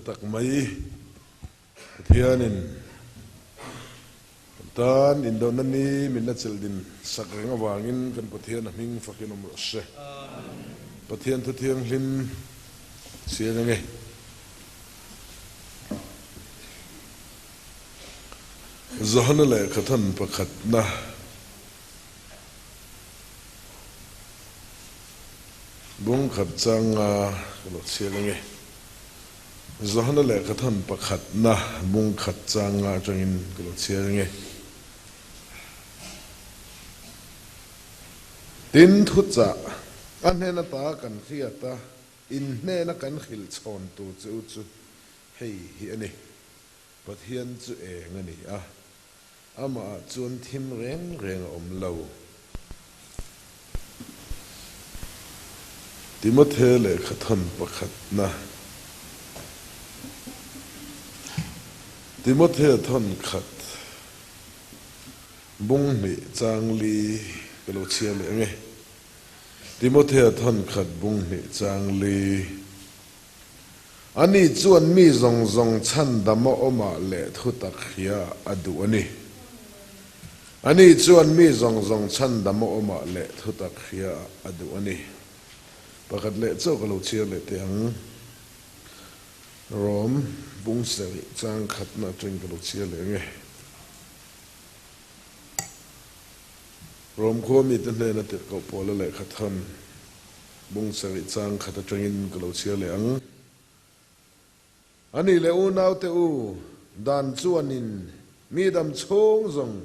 khatak mai thianin tan indonani minna cheldin sakrenga wangin kan pathian hming fakinom rose pathian thu thiang hlin siange zahana le khathan pakhat na bung khat changa lo siange zahana le khathan pakhat na bung khat changa changin lo siange tin thu cha an hena ta kan khia ta in hne na kan khil chon tu chu chu hei hi ani pathian chu e ngani a ama chun thim reng reng om lo timothe le khathan pakhat na timothe thon khat bung mi changli lo chia le nge timothe thon khat bung mi changli ani chuan mi zong zong chan dama oma le thu tak khia adu ani chuan mi zong zong chan dama oma le thu tak khia adu ani pakhat le chok lo chia le tiang rom bung sari chang khat na tring lo chia le nge rom kho mi te na te ko polo le khatham bung sari chang khat tringin lo chia le ang ani le u nau te u dan chuanin mi dam chong zong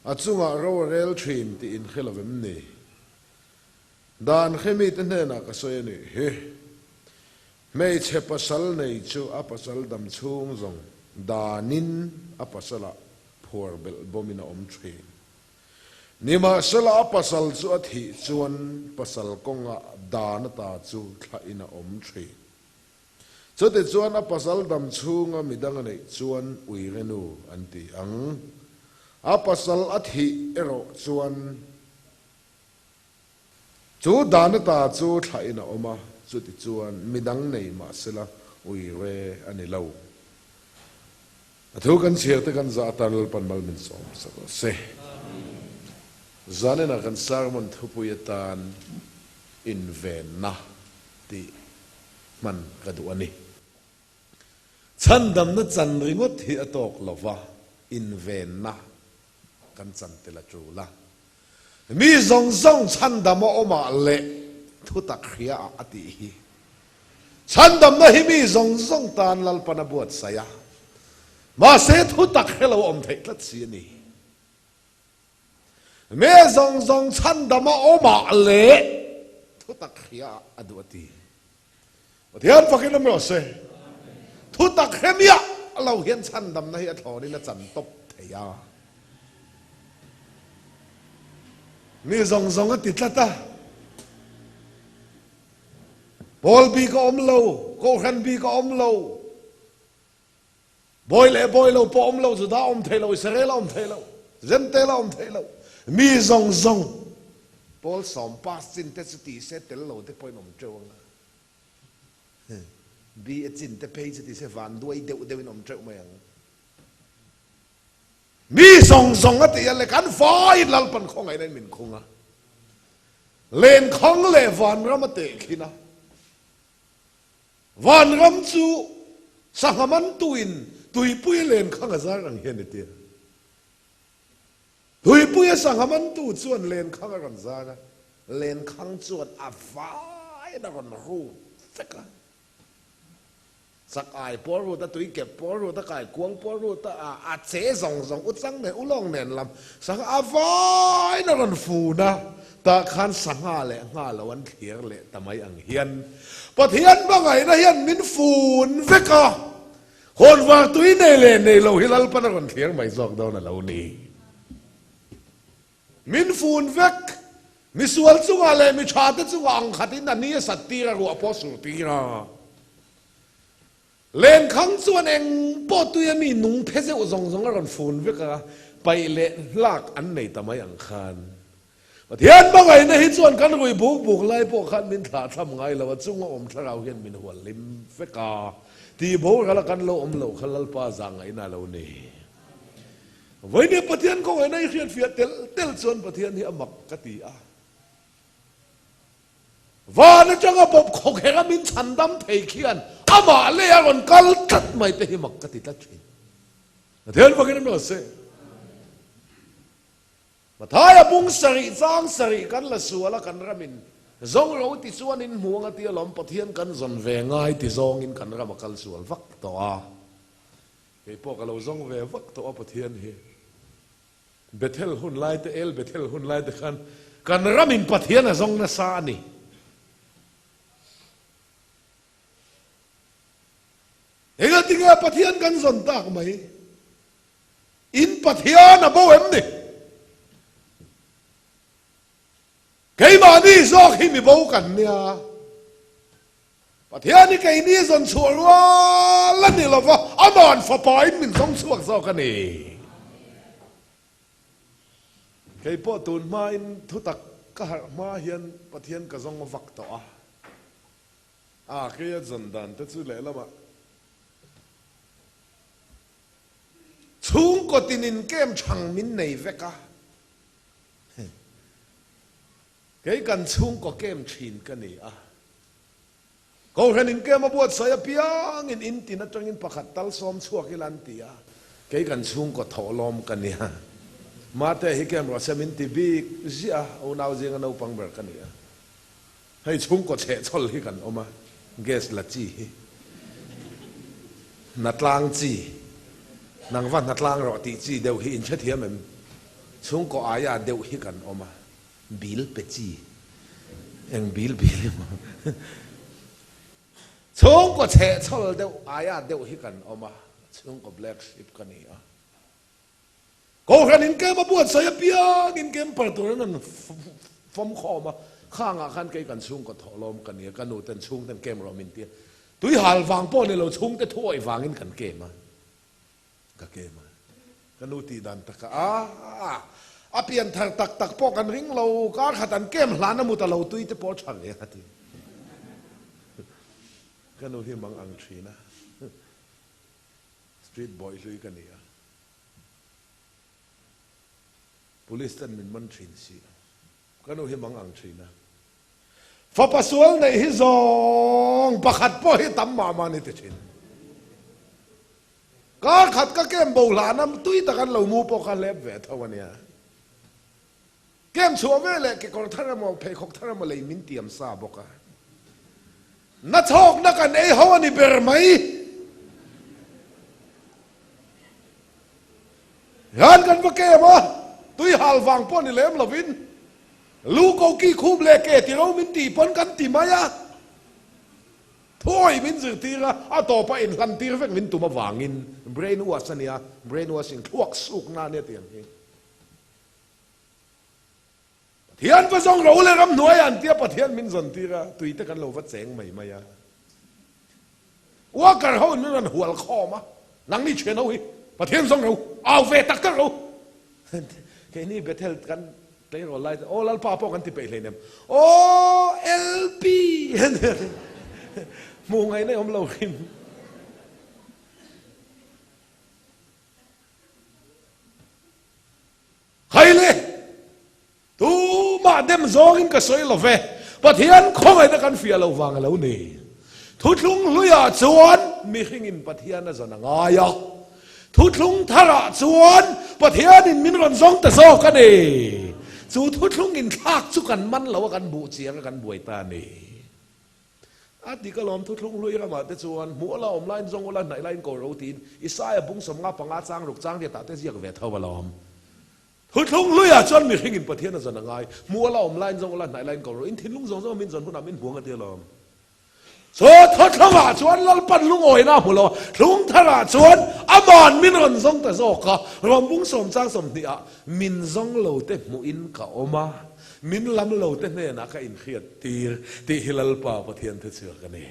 achunga ro rel thrim ti in khelavem ni dan khemi te na ka soy ni he mei che pasal nei chu apasal dam chung zong danin apasala phor bel bomina om thrim nima sala apasal chu athi chuan pasal konga dan ta chu thla ina om thrim chote chuan apasal dam chunga midang nei chuan uirenu anti ang apasal athi ero chuan chu danata chu thaina oma chuti chuan midang nei ma sela uire ani lo athu kan chiar te kan za tal panmal min som sa se zanena kan sarmon thupuyetan in venna ti man kadu ani chandam na chan ringot hi atok lova in venna kan chan tela chula mi zong zong chandam oma le thu tak khia ati hi chandam na hi mi zong zong tan lal panabuat saya ma se thu tak khelo om thei tlat si ni me zong zong chandam oma le thu tak khia adu ati pathian fakilam ro se thu tak khemia lo hian chandam na hi athoni na chan top theya mi zong zong ati tlata bol bi ko om lo ko khan bi ko om lo boy lo po om lo zu da om thelo israel om thelo zem tela om thelo mi zong zong bol som pas sin te ti se tel lo te poi nom chong bi a chin te pe ti se van duai de nom chong mayang mi zong zong ati ya le kan fai lal pan khong ai nen min khunga len khong le van ramate khina van ram chu sangaman tuin tui pui len khang azar ang hian ti tui pui sangaman tu chuan len khang ran zara len khang chuan a vai na ron ru feka sak ai por ru ta tui ke por ru ta kai kuang por ru ta a che zong zong u chang ne u long nen lam sang a vai na ron fu na ta khan sanga le nga lawan thiar le tamai ang hian pathian bangai na hian min fun veka hon wa tui nei le nei lo hilal pan ron thiar mai zok daw na lo ni min fun vek mi sual chunga le mi thate chunga ang khatin ani satira ru apostle tira len khang chuan eng po tuya mi nung pheze u zong zong ron fun veka pai le lak an nei tamai ang khan pathian bangai na hi chuan kan rui buk buk lai po khan min tha tham ngai lawa chunga om tharau hian min hual lim veka ตีโบกละกันโลอมโลขลัลปาจังไงน่าเราเนี่ยวันนี้ปะเทียนก็ไว้ในเขียนเฟียเตลส่วนปะเทียนที่อมักกติอาว่านั่นจังบบขกเฮรามินฉันดำเทเขียนอามาเลี้ยงกัลตัดไม่เตหิมักกติตัดชินเทียนว่ากันนั่นสิมาท้ายบุ้งสริจังสริกันละสัวละกันรามินจงเราติส่วนอินหัวงตีลมปะเทียนกันจนเวงไงติจงอินกันรามักกัลสัววักตัวไอ้พวกเราจงเววักตัวปะเทียนเฮเบเทลหุ่นไล่เตเอลเบเทลหุ่นไล่เตกันรามินปะเทียนจงน่ะสานีเองติงาปะเทียนกันสนตากไหมอินปะเทียนนะบ่เอ็มนี่ใครมานี่ซอกให้มีบ่กันเนี่ยปะเทียนนี่ใครนี่สนชัวร์ว่าแล้วนี่เราว่าอามอนฝาปอยมินสองช่วงซอกกันนี่ใครพ่อตูนมาอินทุตักก็มาเฮียนปะเทียนก็ซองวักต่อใครจะดันแต่สุดเลยละมาชุงก็ตินินเกมช่างมินในเวกะเกี่ยกันชุงก็เกมชินกันนี่ก็เห็นอินเกมมาบวชสายพิยังอินตินัดจังอินประคัตตัลซอมชัวกิลันตีเกี่ยกันชุงก็ถอลอมกันนี่มาแต่ฮิเกมรัสมินติบีเสียเอาหนาวเจียงกันเอาปังเบิร์กันนี่ให้ชุงก็เฉะชอลฮิกันออกมาเกสละจีนัดลางจีนางวันนัดล่างรอตีจีเดียวหินเชทียมันช่วงก็อายาเดียวหิกันออกมาบิลเปจีเอ็งบิลมาช่วงก็เฉะชอลเดียวอายาเดียวหิกันออกมาช่วงก็แบล็กชิปกันนี่ก็แค่นินเกมมาบวชใส่เปียกินเกมเปิดตัวนั้นฟอมคอมาข้างอาคารเกกันช่วงก็ถอลมกันนี่กันโนเต็นช่วงเต็นเกมเรามินเตียตุยหาลวางป้อนในเราช่วงเต็นถ้วยวางอินกันเกมมาก็เกมากันดูตีดันตะกะเปลี่ยนทางตักพอกันริ้งเราก็ขัดอันเกมหลานน้ำมุตเราตุยจะพอฉันเลยฮะทีกันดูที่บางอังชีนะสตรีทบอยลุยกันนี่police ตันมันชินสิกันดูที่บางอังชีนะฟ้าปัสสาวะในฮิซองประคัดพ่อให้ตั้มมานี่ติชินก็ขัดก็เกมโบราณน้ำตุ้ยตะกันเรามูปอกันเล็บเวทวันนี้เกมชัวเวเลยเกี่ยวกับท่านมองเพย์ของท่านมาเลยมินเตียมซาบอกกันนัดชกนักกันฮาวนี่เบอร์ไหมงานกันว่าเกมอ่ะตุ้ยหาลฟังป้อนนี่เล็มละวินลูกเอากี้คูบเล็กเกที่เรามินตีป้อนกันตีมายะถ้วยมินสื่อตีละต่อไปอินลันตีเฟกมินตุมาวางินเบรนวัสเนี่ยเบรนวัสิงทวกสุกนาเนี่ยเตียงเองเทียนพระทรงเราเลยรำหน่วยอันเทียบเทียนมินสันตีละตุยตะกันเราวัดแสงใหม่มายาว่ากันเขาเนี่ยหัวคอมะนังนี่เชนเอาอีประเทศทรงเราเอาเวตักกันเราแค่นี้เบเทลกันเตะเราไล่โอ้ลัลปาพอกันที่ไปเลยเนี่ยโอ้เอลพีมูไงเนี่ยผมเราคิมใครเลยตูมาเดมซอกินก็สวยเราเวปะเทียนคงไอ้ตะกันเฟียเราวางแล้วนี่ทุดลุงลุยาจวนมีขิงินปะเทียนน่ะจะนังอายะทุดลุงทาระจวนปะเทียนินมินรันซองแต่ซอกันนี่สู่ทุดลุงอินทากสุกันมันเรากันบูเจียกันบวยตานี่อาทิก็ลมทุกทุ่งลุยกันมาแต่ส่วนหัวเราอมไล่จงวันไหนไล่ก็รูทีนอิสายบุ้งสมงาปังอาจางรุกจางเดียตัดเสียกับเวทเท่าลมทุกทุ่งลุยจนมีขิงอินประเทศนั่นจะยังไงหัวเราอมไล่จงวันไหนไล่ก็รูอินทินลุงจงมินจนผู้นำมินหัวกันเดียวลมโซ่ทุกทุ่งจวนลัลปันลุงโอยน้าหัวเราลุงทาราจวนอามอนมินรันจงแต่โซ่ก็รวมบุ้งสมจางสมเดียมินจงเราเต็มมุอินกับอมามินลำเราเต้นเนี่ยนักอินเขียดตีฮิลลป่าประเทศเถื่อกันนี่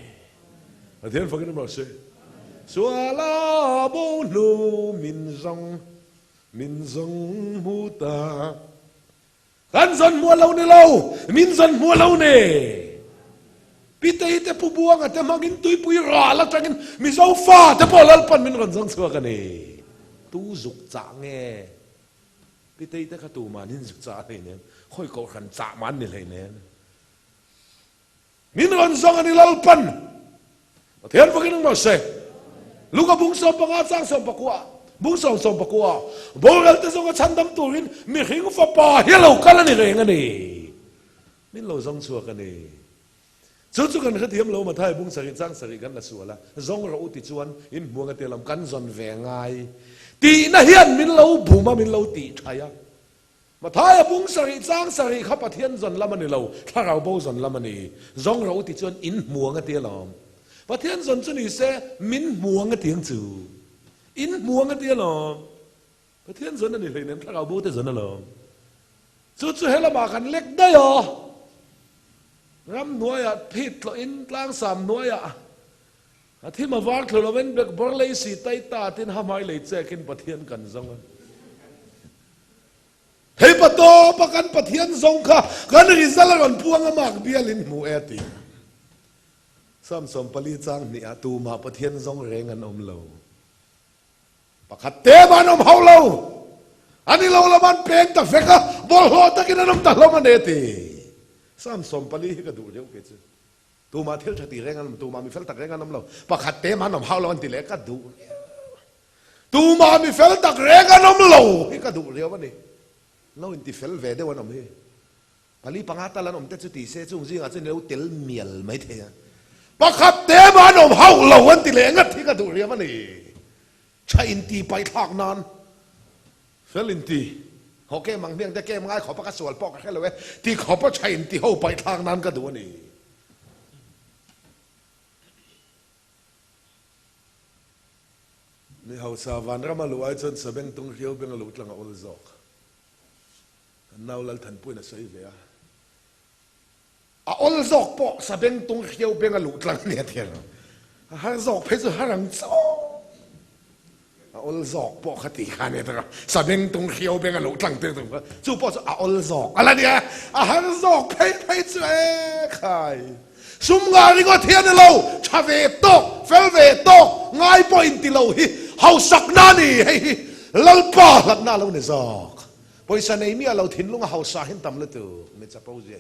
ประเทศฟังกันมาสิสวาลาบูนูมินซงมูตากันสันมัวเราเนี่ยเรามินสันมัวเราเนี่ยปี pitay te pubuang at magin tuy puy rala trangin misaw fa te polal pan min ron sang suwa kani tu zuk cha nge pitay te khatu manin zuk cha nei ne khoi ko khan cha man ni lei ne min ron sang ani lal pan thian vakin ma se luka bung som panga chang som pakwa bung som pakwa boral te song chandam turin mi hing fa pa hello kalani reng ani min lo zong suwa kani chu kan kha thiam lo ma thai bung sari chang sari kan la suala zong ro ti chuan in muanga te lam kan zon ve ngai ti na hian min lo buma min lo ti thaya ma thai bung sari chang sari kha pathian zon lamani lo tharau bo zon lamani zong ro ti chuan in muanga te lam pathian zon chu ni se min muanga tiang chu in muanga te lam pathian zon ani leinen tharau bo te zon lam chu hela ma kan lek da yo ram nuaya phit lo in tlang sam nuaya athi ma war thlo wen bek bor lei si tai ta tin hamai lei chekin pathian kan zong hei pato pakan pathian zong kha kan rizal ron puang mak bialin mu eti sam som pali chang ni atu ma pathian zong reng an om lo pakhat te ban om hau lo ani lo laman peng ta feka bol ho takin anom ta lo man eti sam som pali ka du reu ke chu tu ma thel thati rengan tu ma mi fel tak rengan nam lo pakhat te man om hau lo an ti le ka du tu ma mi fel tak rengan nam lo hi ka du reu ani lo in ti fel ve de wan om hi pali pangata lan om te chu ti se chung jing a chen lo tel miel mai the pakhat te man om hau lo an ti le ngat hi ka du reu ani cha in ti pai thak nan fel in ti họ kêu mang miệng để kêu ngay khó bắt cái sủa bọc cái lời thì khó bắt chạy thì hậu bài thang nan cái đồ nàyนี่เขาสาวันเรามาลุยจนสเปงตรงเขียวเป็นลุยหลังอลซอกน่าเล่าทันปุ่นน่ะใช่ไหมอลซอกปอกสเปงตรงเขียวเป็นลุยหลังเนี่ยเทียนฮาร์ซอกเพชรฮารังซอกอลซอกปอกขติขานี่ตัวสเปงตรงเขียวเป็นลุยหลังเต็มตัวจู่ปอกอลซอกอะไรเนี่ยฮาร์ซอกเพชรใครสุมงาริก็เทียนเราชาเวตกเฟลเวตกง่ายปอยน์ติเราฮิเฮาสักนานี่เฮ้ยลัลป้าหลักหน้าเราเนี่ยซอกปอยสันเอมี่เราทิ้งลุงเฮาสาหินตำละตัวไม่จะเป้าใจ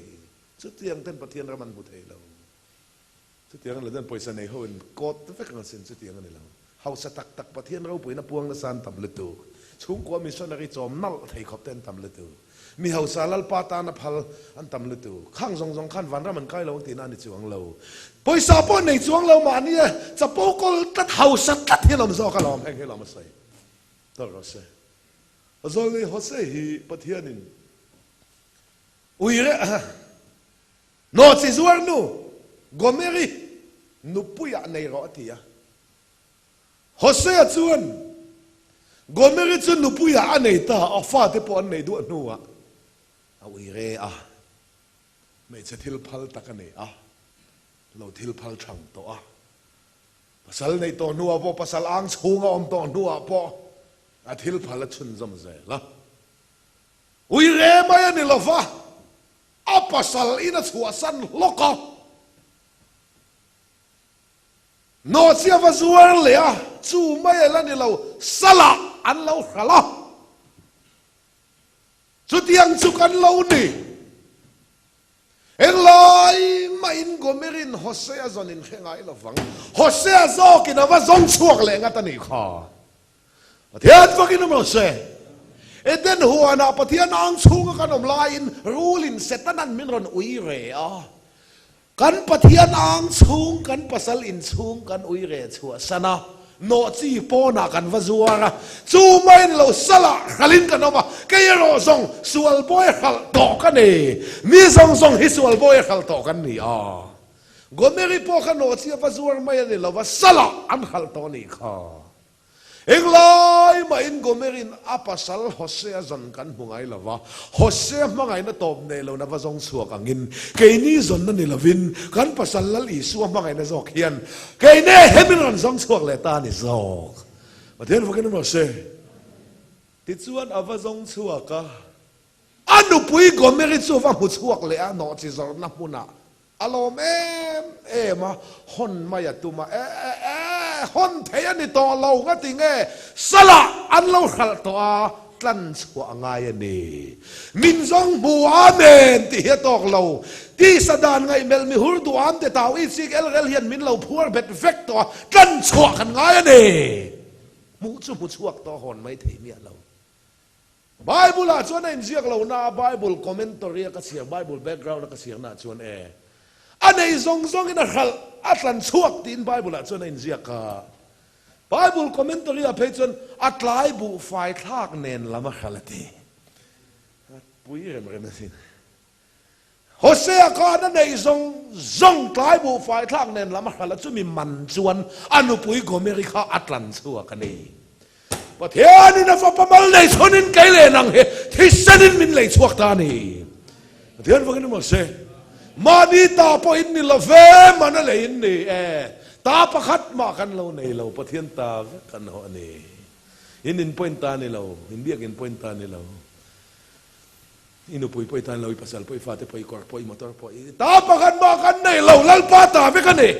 สุดที่ยังเต้นปะเทียนรามันบุตรเราสุดที่ยังเราเต้นปอยสันเอเขาเป็นกอดตั้งแต่กันเส้นสุดที่ยังนี่เราเฮาสตักตักปะเทียนเราปอยนับพวงละสันตำละตัวช่วงกว่ามิชชันนารีจอมนั่งไทยขอบเต้นตำละตัวมีเฮาสาลัลปาตานับพัลอันตำละตัวข้างซองขั้นวันรามันใกล้เราตีนั่นในจวงเราปอยสาปอนในจวงเรามาเนี่ยจะโป๊กตัดเฮาสตัดที่เราไม่ซอกกันเราแห่งที่เราไม่ใส่ตัวเราใส่จอยเขาใส่ฮีปะเทียนินอุ้ยเร่โนซิจวนนูกอเมรินูปุยอันในรอตีอะเขาใส่จวนกอเมริจวนนูปุยอันในตาอฟ้าที่ปอนในดวนูอะอุ้ยเร่อะไม่จะทิลพัลตะกันเนี่ยอะเราทิลพัลช่างตัวอะภาษาในตัวนัวพอภาษาอังชูงอมตัวนัวพออาทิลพัลชุนจำใจละอุ้ยเร่ไม่ยันนี่ละฟ้าอาภาษาอินัชัวสันโลกโนเสียฟาซัวเลยอะจู่ไม่ยันนี่เราสละอันเราขละจุดยังสุกันเรานี่เอ็งลอยไม่อินโกเมรินโฮเซียจอนินเฮงไงละฟังโฮเซียจอกินว่าจงช่วงแรงกันนี่ค่ะเทียนฟังกินน้ำมันเสเอเดนหัวน่ะปะเทียนอังชูงกันอมลายอินรูลินเซตันันมินรอนอุยเรอะกันปะเทียนอังชูงกันปัสลอินชูงกันอุยเรชัวสนะโนจีโปนักันวาจัวระจูไม่เราสละขลินกันออกมาแกยรอซงสวลบอยขัลตอกันนี่มีซงฮิสวลบอยขัลตอกันนี่อ่ะก็ไม่รีพอกันโนจีวาจัวไม่ได้เราว่าสละอันขัลตอนี่ค่ะเอ็งเลยมาอินก็ไม่รินอาปัสลโฮเซียจนกันมึงไงล่ะวะโฮเซียมึงไงน่ะตบเนี่ยเราน่ะว่าจงสัวกังอินเกยนี่จนนั่นนี่ละวินกันปัสลลัลอีสัวมึงไงน่ะจอกเฮียนเกยเนี่ยเห็นมันรันจงสัวเลยตานี่จอกมาเทียนฟังกันมาเสติดส่วนอาว่าจงสัวกะอันนู้ปุยก็ไม่รินสัวว่าหุ่นสัวเลยอ่ะนอจิจรนับมุนะอารมณ์ มาฮอนมาอย่าตุมาฮอนเทียนนี่ตัวเราก็ติงสละอันเราขัดตัวกลั้นชัวง่ายนี่มินซองบัวเมนที่เหตุเราที่สดานไงเมลมีหูดูอันแต่ตาวอีสิกเอลเฮียนมินเราพูดเบ็ดเฟกตัวกลั้นชัวกันง่ายนี่มุจุมุชัวตัวฮอนไม่เทียมีเราไบเบิลอ่ะชวนในเสียงเราหน้าไบเบิลคอมเมนต์ตัวเรียกเสียงไบเบิลแบ็กกราวด์ก็เสียงน่าชวนอันไหนซองอินะขัลอัตลันชัวตีนไบเบิลอ่ะชวนในเสียงก็ไบเบิลคอมเมนต์ตัวเรียกเพจชวนอัตไลบุไฟทากเนนละมาขัลตีปุยเรื่องอะไรสิโฮเซอก็นั่นในซองไลบุไฟทากเนนละมาขัลจุมีมันชวนอนุปุยโกเมริกาอัตลันชัวกันนี่ประเทศนี้นะฟ้าประมาณเลยชนินไกลเลยนังเหที่เส้นมินเลยชวกตานี่ประเทศพวกนี้มันเสมาดีตาพออินนี่ละเฟมันอะไรอินนี่ตาประคัดมากันเราในเราประเทศตากันเราอันนี้อินพอยน์ตาในเราอินเดียกินพอยน์ตาในเราอินุพอยน์ตาเราอีปัสสาวะพอยฟ้าเตพอยกอร์พอยมอเตอร์พอยตาประคัดมากันในเราลัลปาตาไม่กันนี่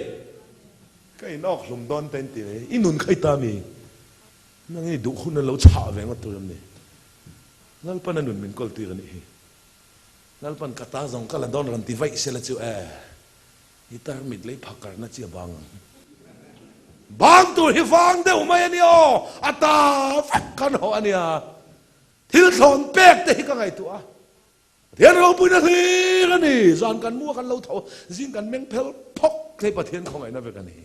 ใครนอกหลุมดอนเต็นตีเลยอินุนใครตามีนั่งนี่ดูคุณนั่นเราฉาแหวงว่าตัวนี้นั่นปนันนุนมินกอลตีกันนี่นั่นปันกตาจงก็ลันดอนรันตีไว้เสร็จจู่ฮิตาร์มิดเลยพักกันนะเจียบางตัวที่ฟังเดี๋ยวไม่เนี่ยอัตาฟักกันหัวเนี่ยที่สอนเป๊กแต่ก็ไงตัวเทียนเราปุยนาทีกันนี่สอนกันมั่วกันเราเท่าซิ่งกันแมงเพลพกในประเทศของไงนะเป็นกันนี่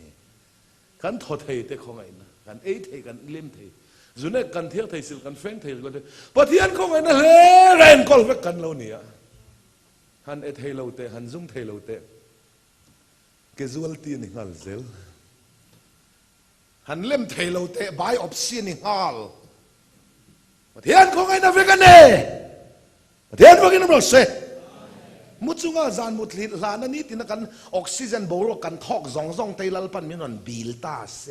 กันทอเทแต่ของไงนะกันเอเทกันเล่มเทจุนเนกันเทียเทสิลกันแฟงเทกันประเทศของไงนะเฮ้แรงกอลเวกันเราเนี่ยฮันเอเทเราเตฮันซุ่มเทเราเตเกจวลตีนิฮัลเซลฮันเล่มเทเราเตบายออฟซีนิฮัลประเทศของไงนะเวกันเน่ประเทศพวกนี้นั่นเราเสมุจุงอาจารย์มุทลิลานันนี่ที่นักกันออกซิเจนบวกกันทอกซองเตลัลปันมินวันบิลตาเซ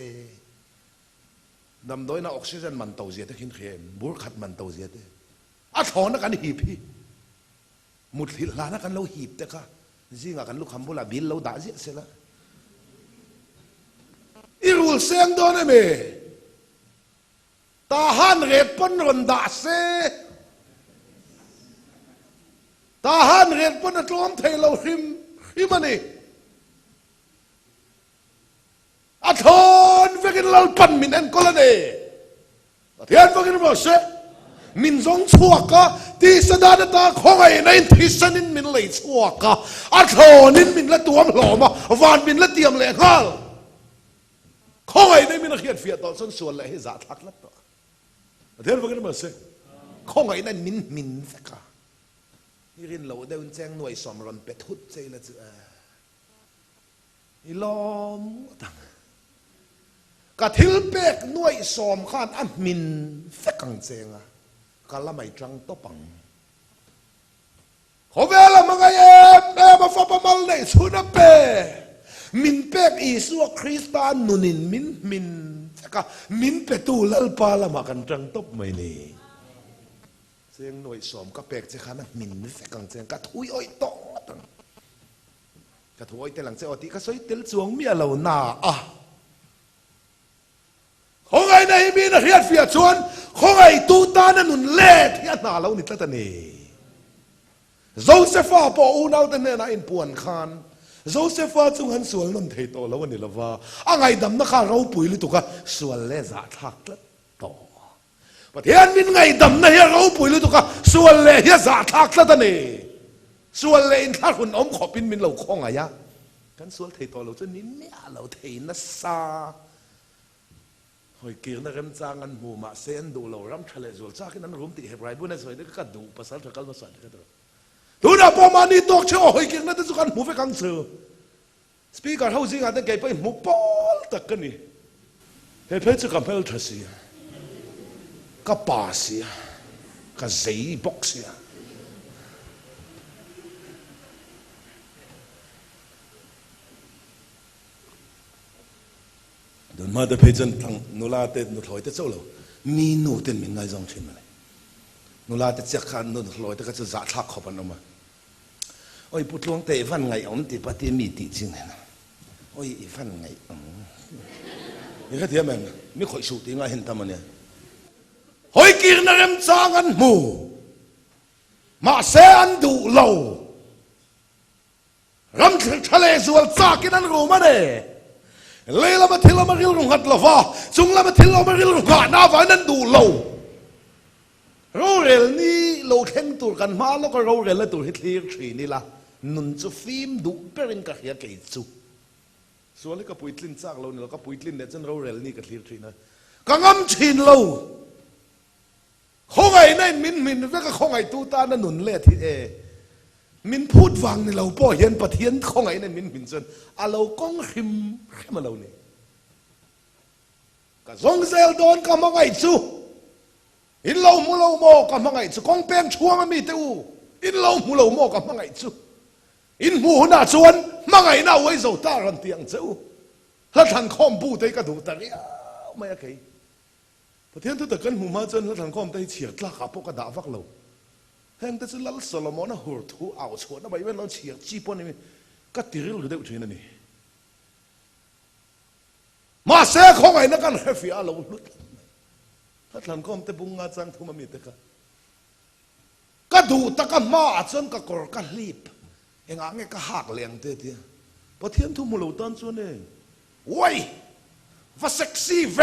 ดำโดยน่ะออกซิเจนมันเตาเสียแต่ขินเข็มบุรขัดมันเตาเสียแต่อัฐอนักกันหีบพี่มุทลิลานักกันเราหีบแต่ค่ะซิงกันลูกคำบุลาบิลเราด่าเสียเสร็จละอีรูลเสียงโดนไหมตาฮันเรดปนรนด่าเซตาฮันเรียนปนตรอมเทเราหิมันนี่อัฐอนเวกินเราปันมินเอ็นก็ละเนี่ยเทียนเวกินบอกเสมินซงชัวกะที่สดานตาของไอ้ในที่สนินมินเลยชัวกะอัฐอนินมินละตัวมหล่อมาวานมินละเตียมเลยฮัลของไอ้ในมินเขียนเฟียตอนส่วนเลยให้จัดทักละตัวเทียนเวกินบอกเสของไอ้นั่นมินสักกะนี่รินเราเดินแจ้งหน่วยสมรนเป็ดทุดใจละจ้ะนี่ล้อมตั้งกะทิลเป็ดหน่วยสมข้านอันมินเฟกังเจงอ่ะกะละไม่จังโตปังขอเวลามังไงมาฟังประมาณไหนสุนัขเป็ดมินเป็ดอิสุคริสตานนุนินมินกะมินเป็ดตูลัลปาละมากันจังโตไม่นี่เสียงหน่วยสมก็เปกจะขนาดมินไม่สักกังเสียงกระทุยอ้อยตองกระทุยอ้อยแต่หลังเสียอติก็สวยเตลจวงเมียเราหน้าของไอ้ในมีนักเรียนเฟียชวนของไอ้ตูตานั่นนุนเล่ที่หน้าเราหนิตะนี่โจเซฟาปออูนเอาแต่เนี่ยนะอินปวนคานโจเซฟาจุงหันสวนนั่นเทโตแล้ววันนี้ละว่าไงดำนักข่าเราปุ๋ยหรือตุกะสวนเล่จ่าทักละโตประเทศมินไงดำนะเฮียเราปุ๋ยหรือตุกะส่วนเลยเฮียจ่าทักซะตะนี่ส่วนเลยถ้าคุณอมขอปินมินเราคล้องอะไรยะกันส่วนเทตัวเราจะนินเนี่ยเราเทนัสซาหอยเกียร์นักเรียนจ้างกันหมู่มาเซนดูเรารำทะเลส่วนจ้ากันนั้นรวมติเฮบไรบุญในสวยนี่ก็ดูภาษาตะกัลมาสั่นกันตัวดูนะประมาณนี้ตกเชื่อหอยเกียร์นั่นจะสุกันหมู่ไปกังเสือสปีกเกอร์เฮาซิงอาจจะเก็บไปหมู่ปอลตะกันนี่เฮ้ยเพื่อจะกับเพื่อนทัศน์ก็ป่าเสียก็เสียบกเสียเดินมาแต่เพจนทั้งนุลาเตนุถอยแต่เจ้าเรามีนูเต็นมีไงจงเช่นมันนุลาเตเจ้าขันนุถอยแต่ก็จะจ่าทักขบันออกมาโอ้ยพุทธวงเตวันไงเอาติปฏิมีติจริงเลยนะ ôi phần ngày những cái thiệt mình mới khỏi sụt tiếng ngay hiện tâm này hồi kia nó em sang ăn mù mà sẽ ăn đủ lâu ram thà lệ ruột cha cái ăn rùa mà đấy lấy làm thil làm ril rung hạt lava chung làm thil làm ril rung hạt na phải ăn đủ lâu rồi ni lâu thêm tuổiกันมาแล้วก็rồi là tuổi hết liệt chỉ ni là nun chú phim đủ bên cái kia cái chúส่วนนี้ก็ปุยทลินซากเราเนี่ยเราก็ปุยทลินเนี่ยจนrồiนี่ก็liệt chỉนะก็งำชินเราkhông ai này mình với cái không ai tu ta nó nụn lệ thì mình phút vàng này lâu bỏ hiện bát hiện không ai này mình chân à lâu con khim mà lâu này cả dòng dèo đón cả mọi ngày chú in lâu mò cả mọi ngày chú con pen chua mà mi tiêu in lâu mò cả mọi ngày chú in mù na chuan mọi ngày nào ấy dầu ta làm tiếng chú là thằng không bu đấy cả đủ ta đấy mấy cáiประเทศที่ตะกันหูมาจนแล้วทางข้อมได้เฉียดลากขาพวกกระดาฟักเราแห่งแต่จะลัลสโลมอนหัวทูเอาชวนนะใบเว้นเราเฉียดจีปนนี่ก็ตีริลหรือได้อุทิศนั่นนี่มาเสียของไอ้นักการเฮฟีอาเราลุดถ้าทางข้อมแต่บุงงาจังทุมามีแต่ก็ดูตะกันมาจนก็กรกันรีบเองอ่างเงี้ยก็หักแรงเตี้ยประเทศทุ่มเราตอนส่วนเองโว้ยว่าเซ็กซี่แว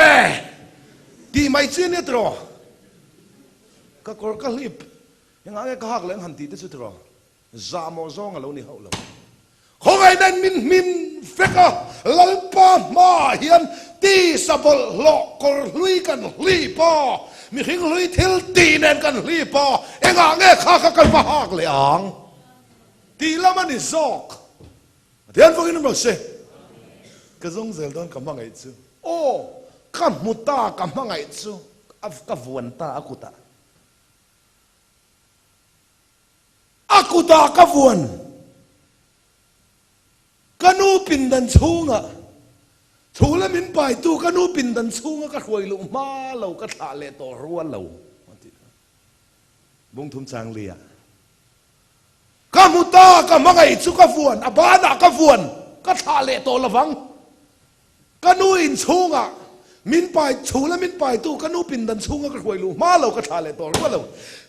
ดีไม่เชื่อเนี่ยตรอก็กรก็รีบยังไงก็หักแรงหันตีที่สุดตรอจามอซองเราเนี่ยเขาเราของไอ้นั่นมินเฟกะลัลปามาเฮียนตีสบลหลอกกรลุยกันลีปอมีขิงลุยทิลตีเนนกันลีปอเอ็งอ่างเงี้ยข้ากันมาหักเลยอ่างตีแล้วมันนี่ซอกเดี๋ยวฟังนี่มันเสกก็ซงเซลดอนกับมังไงจูโอ้กันมุตากับมังไงจูกับวันตาอากุตากับวันกันนูปินดันชูงะชูแล้วมินไปตูกันนูปินดันชูงะก็รวยลุมาเราก็ทาเลตัวรัวเราบุ้งทุ่มจางเลียกับมุตากับมังไงจูกับวันอบานากับวันก็ทาเลตัวละฟังกันนูอินชูงะมินไปชูแล้วมินไปตู้กันนูปินดันชูงก็รวยลูมาเราก็ทาเลยตัวรู้ว่าเรา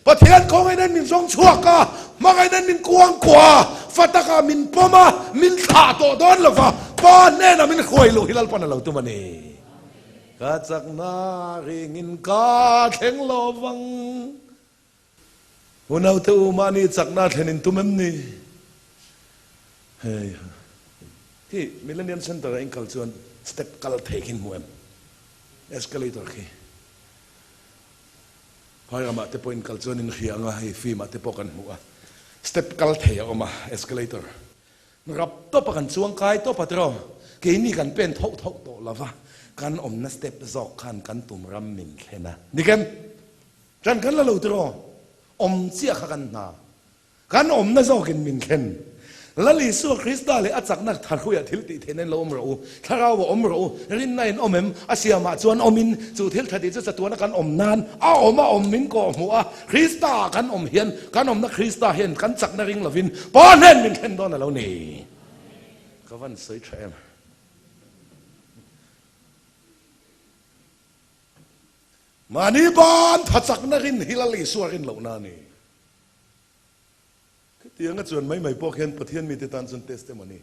ประเทศของไอ้นั่นมินสองชั่วกะมาไอ้นั่นมินกวางกว่าฟัตตะกามินปมามินขาตัวดอนเราฟ้าป้อนแน่นะมินรวยลูฮิลลปนเราตัวมันเองก็จากนาริงินกาเข่งโลวังวันเอาเทอุมานี่จากนาเทนินตัวมันนี่เฮ้ยที่มิลเลนเนียมเซ็นเตอร์เองคัลชวนสเต็ปกัลเทกินมวยescalator ki pai ama te point culture in khia nga hi fi ma te pokan hua step kal the oma escalator rap to pakan chuang kai to patro ke ni kan pen thau to lava kan om na step zok khan kan tum ram min khena nikem jan kan la lo tro om chia kha kan na kan om na zok in min khen la li su krista le achak nak thar khuya thil ti thenen lo om ro thara wa om ro rin nain omem asia ma chuan omin chu thil thati chu chatuana kan om nan a oma om min ko hua krista kan om hian kan om na krista hian kan chak na ring lovin pon hen min khen don lo ni ka van sei thaem mani ban thachak na rin hilali su rin lo na ni tiếng cái chuyện mấy bọc hiện bát hiện mi te tan chuyện testimony,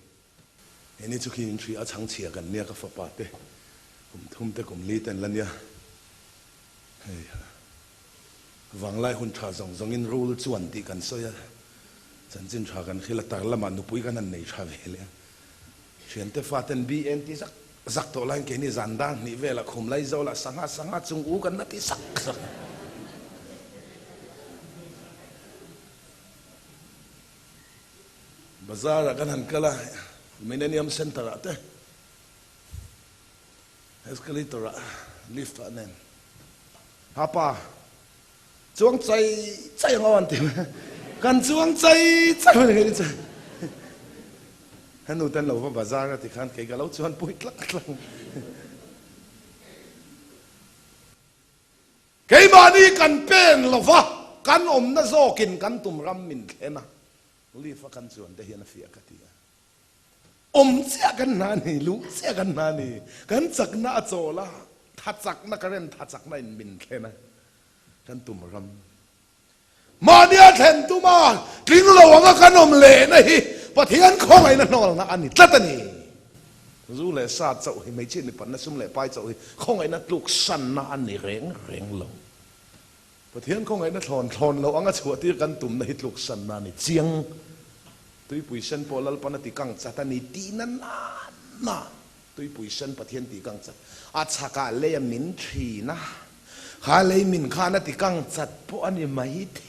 anh ấy chụp hình truy ở trang chia gần nia cái pháp te, thum te cùng li tên lần nia, vang lai hun cha zong in rule chuan ti kan soya, chân chân cha kan khi là tar la man nupui kan an nei cha về le, chuyện te phát tên BNT sắc sắc tổ lai cái ni zan dan ni về là khum lai zau là sanga chung u kan na ti sắc bazar kan han kala millennium center ate escalator lift anen hapa chuang chai ngon ti kan chuang chai ngai chai hanu tan lo va bazar ti khan ke galo chuan pui tlak ke mani kan pen lova kan om na zokin kan tum ram min khena li fa kan chuan te hian fia ka ti เสียกันนานี่รู้เสียกันนานี่กันจักหน้าโจละทัดจักนักเรียนทัดจักนั่นมินแค่นะกันตุ่มรำมาเนี่ยเห็นตุมาทิ้งเราวังกันนมเล่นะฮิปะเทียนของไอ้นั่นนอนนะอันนี้ตัดนี่รู้เลยซาเจ้าให้ไม่เช่นนี่ปันนั่นสุ่มเลยไปเจ้าของไอ้นั่นลูกสันนะอันนี้เร่งลงปะเทียนของไอ้นั่นทอนเราอังกชัวที่กันตุ่มในลูกสันนะนี่เจียงตุยปุยเส้นพอลลปนติกังจัตนี่ตีนั่นนะตุยปุยเส้นปะเทียนตีกังจัตอาชากาเลยมินทีนะข้าเลยมินข้านาติกังจัดพวกอันนี้ไม่เท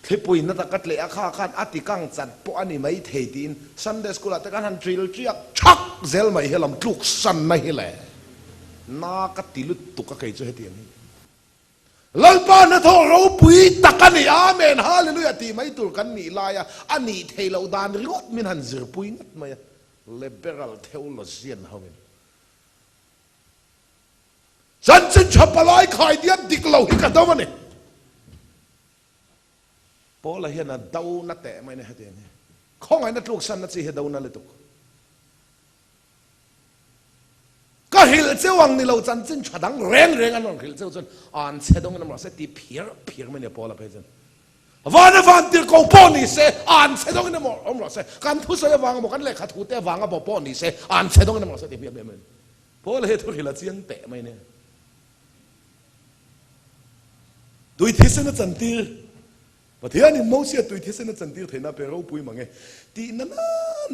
ที่ปุยนัตกัดเลยอาข้าข้าอติกังจัดพวกอันนี้ไม่เทตีนซันเดสกุลาตกันฮันทริลเจียกชักเซลไม่เฮลัมทุกสันไม่เฮล่นากัติลุตุกะเกยจะเหตุนี้ลัลปานทอเราปุยตักันนี่อาเมนฮาเลลูยาตีไม่ตุกันนี่ลายอันนี้เทลาดานริกมินฮันซิรปุยนัดมาเลเบรัลเทโอโลจีนฮามินฉันจะชับปลายขายเดียดดิกเหล่าหิกันตัวมันนี่พอละเห็นนะดาวนัดแต่ไม่เนี่ยเหตุนี้ของไอ้นัดลูกสันนัดสิเหตุดาวนั่นเลยตุกก็หิลเจ้าวังนี่เราจันจินฉดังแรงอันนั้นหิลเจ้าจนอ่านเสดงนั่นมาเสตีเพียร์ไม่เนี่ยพอละเพื่อนวันที่เขาป้อนนี่เสอ่านเสดงนั่นมาเสการทุสยวางบอกกันเลยขัดหูแต่วางก็บอกป้อนนี่เสอ่านเสดงนั่นมาเสตีเพียร์ไม่เนี่ยพอละเหตุหิลเจียงแต่ไม่เนี่ยตุยที่เส้นจันทีประเทศนี้มั่วเสียตุยที่เส้นจันทีเห็นนะเปเราปุยมังไงตีนั่น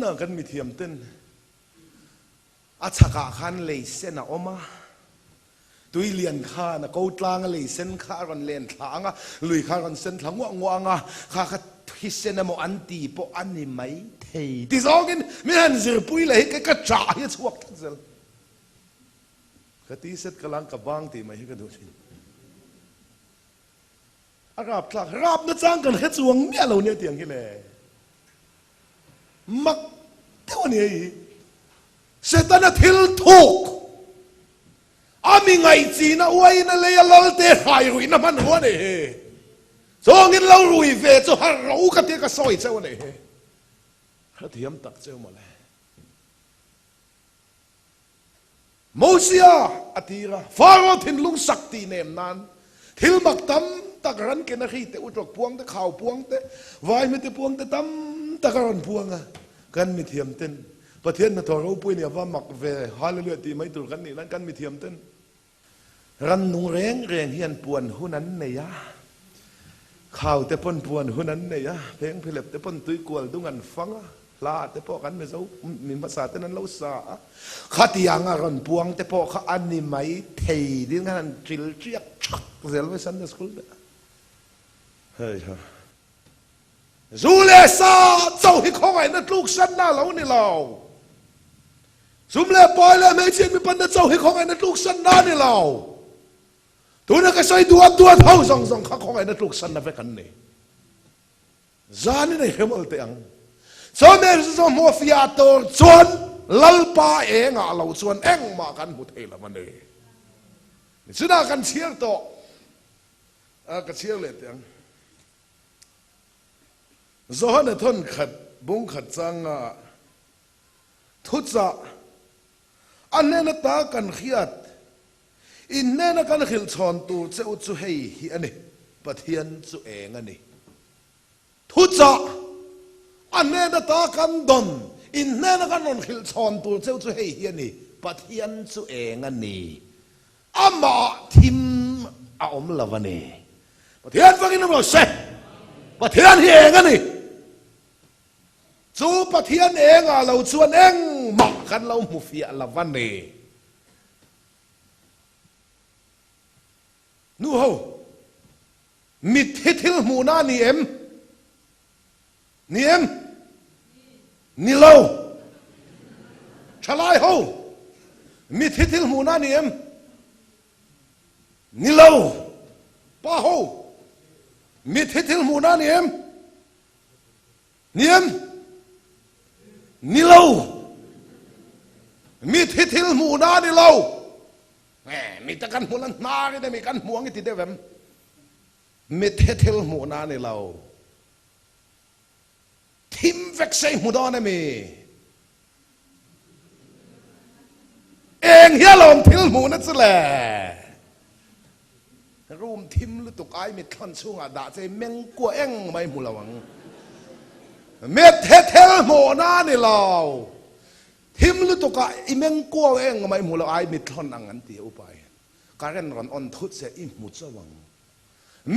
น่ะกันมีเทียมเต้นอาชากาขันเลยเส้นน่ะออกมาตุยเลียนข้านะกูตลางเลยเส้นข้ากันเลียนทางอ่ะลุยข้ากันเส้นทางว่างอ่ะข้าขัดพิเศษนะโมอันตีปอันนี้ไม่เทที่สองกินไม่เห็นสิปุยเลยก็จ่ายชวกทั้งเส้นกตีเสร็จกำลังกับบางตีไม่ให้กันดูสิอาราบคลากราบนั่งจังกันแค่จวงเมียเราเนี่ยเตียงกี่แม่มักเท่านี้เสตันทิลทุกอามีไงจีน่ะไว้นั่นเลยเราเตะหายรุยน้ำมันหัวเนี่ยส่งกินเรารุยเวจฮาเราก็เตะก็ซอยเจ้าเนี่ยเขาเทียมตักเจ้ามาเลยโมเสียอธิระฟาโรห์ทินลุงสักตีเนมนั้นทิลมักตั้มตะกรันเกณฑ์ขี้เตะอุตรกพวงเตะข่าวพวงเตะวายไม่เตะพวงเตะตั้มตะกรันพวงอ่ะกันมีเทียมเต้นประเทศนทอรูปุยเนี่ยว่ามักเวฮาเลลูยาตีไม่ตุลกันนี่นั่นกันมีเทียมเต้นรันนุ่งแรงเฮียนปวนหุ่นนั้นเนี่ยข่าวแต่ปนปวนหุ่นนั้นเนี่ยเพลงเพลิบแต่ปนตุยกวลดุงันฟังลาแต่พอกันไม่เจ้ามีภาษาแต่นั้นเราสาขัดยังรันพวงแต่พอเขาอันนี้ไม่เทดิ้งกันจิลเจียกชักเซลไม่สันเดสกุลเฮ้ยฮะซูเลซาเจ้าที่ของไอ้นั่นลูกสันน่าเรานี่เราซุมเล่ปอยเล่ไม่เชื่อมีปัญญาเจ้าที่ของไอ้นั่นลูกสันน่านี่เราตัวนั้นก็ใส่ตัวเท่าส่งข้าของไอ้นั่นลูกสันน่าเวกันนี่จานี่ในเฮมัลเตียงสมัยสมัยฟิอาโตชวนลัลปาเองอ่ะเราชวนเองมากันหุเทละมันเลยสุดากันเชียร์โตกันเชียร์เลยเตียงโซฮันทนขัดบุ้งขัดจังทุจจะอันนั้นตากันขีดอินนั้นกันขิลชอนตูเจ้าจุเฮยอันนี้ปะเทียนจุเองอันนี้ทุจจะอันนั้นตากันดอนอินนั้นกันนนขิลชอนตูเจ้าจุเฮยอันนี้ปะเทียนจุเองอันนี้อามาทิมอาอมลาวันนี้ปะเทียนฟังอินเราเสปะเทียนเองอันนี้จูปะเทียนเองอ่ะเราชวนเองหมักกันเรามุฟีอัลลวันเนนู่ฮะมิดฮิทิลมูนานี่เอ็มนี่เราชลายฮะมิดฮิทิลมูนานี่เอ็มนี่เราป้าฮะมิดฮิทิลมูนานี่เอ็มนี่เรามีทิทิลมูนานี่เราแหมมีตะกันหัวลันนาก็ได้มีกันหัวงี้ติดได้แบบมีทิทิลมูนานี่เราทิมเวกเซมูดอนมี eng hiya lom thil mu na chale room thim lu tuk ai mit thon chunga da che meng kwa eng mai mu lawang met hethel mo na ni law thim lu tuk ai meng kwa eng mai mu law ai mit thon angan ti upai karen ron on thut se im mu chawang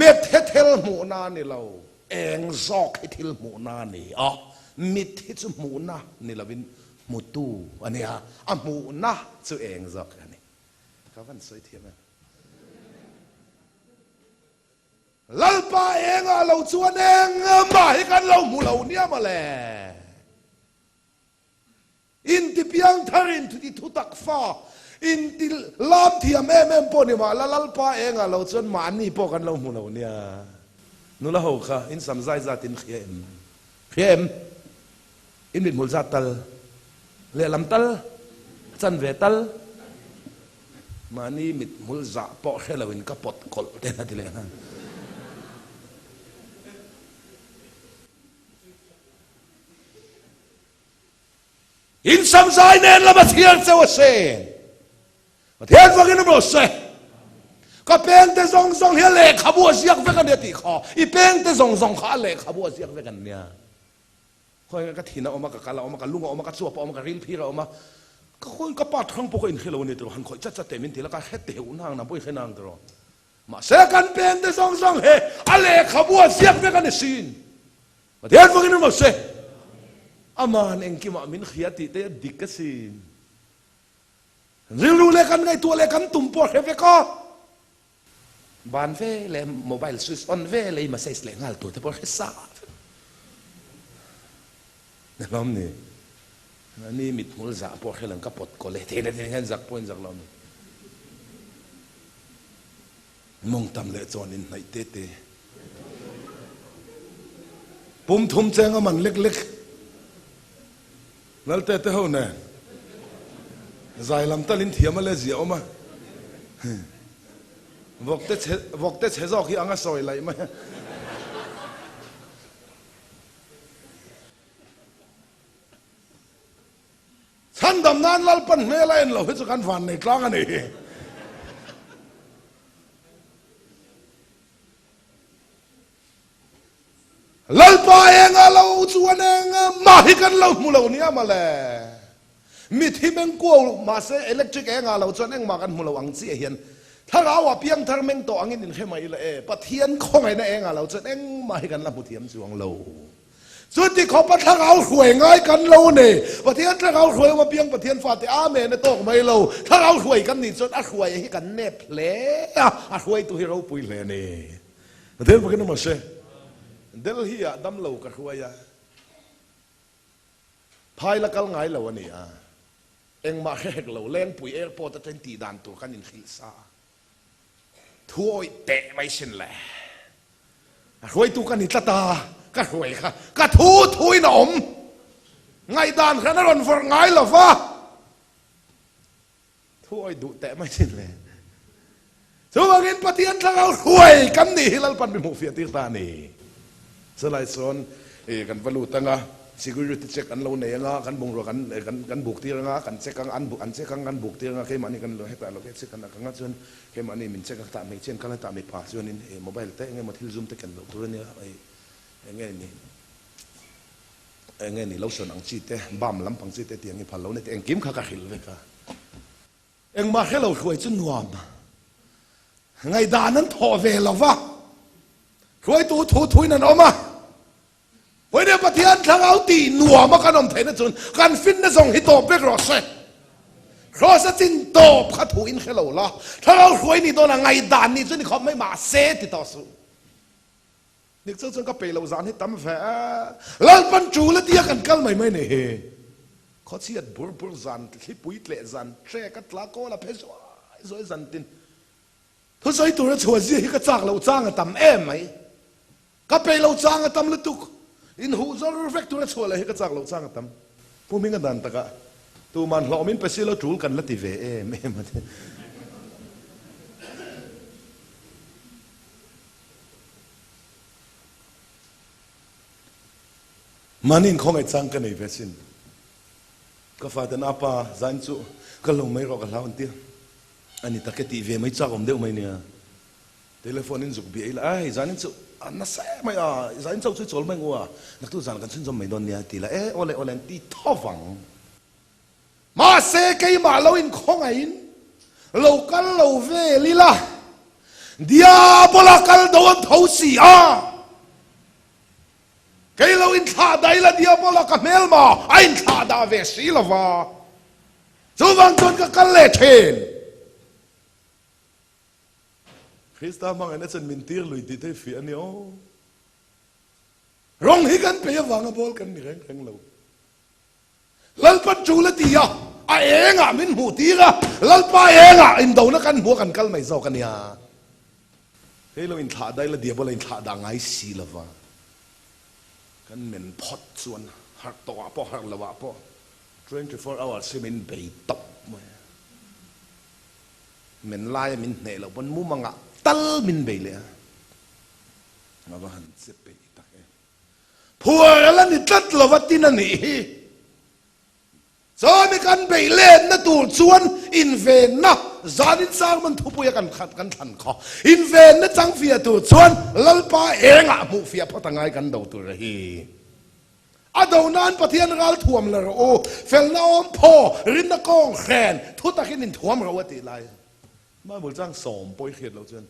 met hethel mo na ni law eng zok hethil mo na ni a mit hi chu mu na ni lawin mu tu ania a mu na chu eng zok ani ka van soi thiam lalpa eng a lo chuan eng ma hi kan lo mu lo nia ma le in ti piang tharin tu ti thutak fa in ti lam thiam em po ni ma lalpa eng a lo chuan ma ni po kan lo mu lo nia nu la ho kha in samzai zatin khiem in mit mul zatal le lam tal chan ve tal ma ni mit mul za po khelawin ka pot kol te na ti le na in samzai nen la bathian se wase bathian vagin mo se ka peng te zong zong he le khabu siak ve kan ti kha I peng te zong zong kha le khabu siak ve kan nia khoi ka thina oma ka kala oma ka lunga oma ka chupa oma ka ril phira oma ka khoi ka pa thang po ko in khelo ni to han khoi cha cha te min ti la ka het te unang na boi khenang to ma se kan peng te zong zong he ale khabu siak ve kan sin bathian vagin mo se aman engki ma min khiati te dikasin rilu le kan ngai tu le kan tumpo heve ko ban ve le mobile switch on ve le ma sais le ngal tu te por hesa na lom ni ani mit mul za por helang ka pot ko le te ne ngan zak point zak lom mong tam le chon in nai te te pum thum cheng man lek lek nal te te ho ne zai lam talin thiam le zia oma vokte che zo khi anga soi lai ma chan dam nan lal pan me la en lo he chu kan van nei tlang ani lalpa eng a lo chuan eng ma hi kan lo mu lo nia ma le mi thi meng ko ma se electric eng a lo chuan eng ma kan mu lo ang chi hian thara wa piang thar meng to angin in khemai le e pathian khong ai na eng a lo chuan eng ma hi kan la mu thiam chuang lo chu ti kho pa thara hruai ngai kan lo ne pathian thara hruai ma piang pathian fa te a me na tok mai lo thara hruai kan ni chuan a hruai hi kan ne ple a hruai tu hi ro pui le ne den ba kan ma se del hi a dam lo ka hruaya phai la kal ngai lo ani a eng ma hek lo leng pui airport a ten ti dan tur kan in khil sa thuoi te mai sin le a hruai tu kan ni tlata ka hruai kha ka thui na om ngai dan khan ron for ngai lo fa thuoi du te mai sin le chu wangin pathian thang hruai kan ni hilal pan mi mu fi ti ta ni selai son kan valu tanga security check an lo ne nga kan bung ro kan buk ti nga kan check ang an check ang kan buk ti nga ke mani kan lo heta lo ke check kan nga chon ke mani min check ta me chen kan ta me pa chon in mobile te nge mathil zoom te kan lo tur ni ai nge ni lo son ang chi te bam lam pang chi te tiang ni phal lo ne te eng kim kha ka khil ve ka eng ma khelo khoi chu nuam ngai dan an tho ve lo wa khoi tu thui nan omaวันนี้ประเทศทางเอาตีหนัวมากันอมเทนจนการฟินในส่งฮิตโตเบกรอสเซครอสจินโตขัดหูอินเขลละถ้าเรารวยนี่ตัวนั้นไงด่านนี่จนเขาไม่มาเซติต่อสู้นี่เจ้าจนก็ไปเราจานให้ตั้มแฝงแล้วปัญจูและเดียกันกันไม่เนี่ยเขาเชียดบุรจันที่ปุยเละจันเช่กัตลาโกละเพชรสวยจันตินทุกสวยตัวเราชวนสิให้ก็จ้างเราจ้างตั้มเอ็มไหมก็ไปเราจ้างตั้มลุตุกอินหูจอร์เฟกตัวนั้นชวนอะไรให้กระจากเราสร้างกันตั้มผู้มีกันดันตะกะตัวมันเรามินไปซื้อเราจูลกันละติเวไม่มามันนินคงไอ้จังกันไอ้เวสิน ก็ฟ้าแต่น่าป่าจันจุก็ลงไม่รอกันแล้วอันเดียวอันนี้ตะเกียบตีเวไม่จ้าผมเดียวไม่เนี่ยเทเลโฟนนี่จุกเบี้ยละไอ้จันจุอันนั้นแซ่ไม่อ่ะจันจุช่วยโจลไม่งัวนักทุจันกันชื่นชมไม่โดนเนี่ยตีละโอเลนตีท่อฝังมาเซกัยมาเราอินคงไงอินเรากันเราเวลีละเดียบลากันโดนเท้าเสียกัยเราอินท่าได้ละเดียบลากันเมลมาไอ้อินท่าดาเวสีละวะสุวรรณชนกับกันเล่เทนคริสต์มาร์กนั่นฉันมินตีร์ลุยติดให้ฟิอันนี้โอ้ร้องให้กันไปยังวังบอลกันนี่แข็งเราลัลปัจจุลตีอ่ะไอ้เองอ่ะมินหูตีอ่ะลัลป้าเองอ่ะอินโดนักันหัวกันกัลไม่เจ้ากันเนี่ยเฮ้ยเราอินท่าได้ละเดียบเราอินท่าดังไอซีละวะกันเหม็นพอดส่วนหักตัวปอหักละวะปอ24 hours ใช่มินไปตบมั้ยเหม็นลายมินเหนื่อยเราบนมุมมังอ่ะตัลมินไปเลยมาบ้านเสพไปตักเองผัวแล้วนี่ตัดละวัดที่นั่นนี่สอนไม่กันไปเล่นนะตูชวนอินเวนนะจานินสร้างมันทุบยกันขัดกันทันเขาอินเวนนะจังเฟียตูชวนลัลป้าเองอ่ะมุเฟียพัฒนายกันดูตัวเฮีอดาวนั้นประเทศเราท่วมเลยโอ้เฟลน้อมพ่อรินนักกองแขนทุตะกินินท่วมเราว่าตีไรมาบุญจ้างสอมปอยเขียดเราจน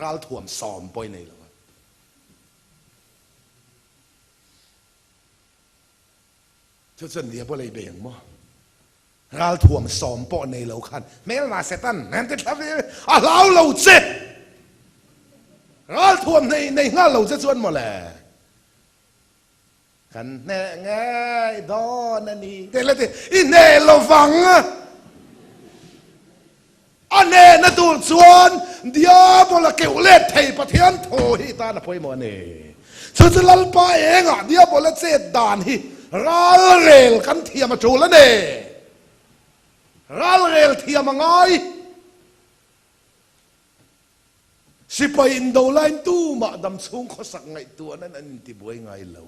เราท่วมสอมปอยในเราเจ้าเจ้าเดียบอะไรเบี่ยงมั้งเราท่วมสอมปอยในเราคันไม่ละเสตันนั่นจะทำยังไงเราเจ็บเราท่วมในงานเราจะชวนมาแหละกันแน่ไงดอนนี่เดี๋ยวเลยอินเนเราฟังอันเน่นะตูชวนเดียบละเกี่ยวเล็ดไทยประเทศโถฮิตานะพ่อยมันนี่สุดลัลป้าเองอ่ะเดียบละเจ็ดด่านฮิรัลเรลกันเทียมจูแล้วเนี่ยรัลเรลเทียมง่ายสิไปอินโดไลน์ตู้มาดำสูงเขาสักไงตัวนั้นอันที่บวยไงเรา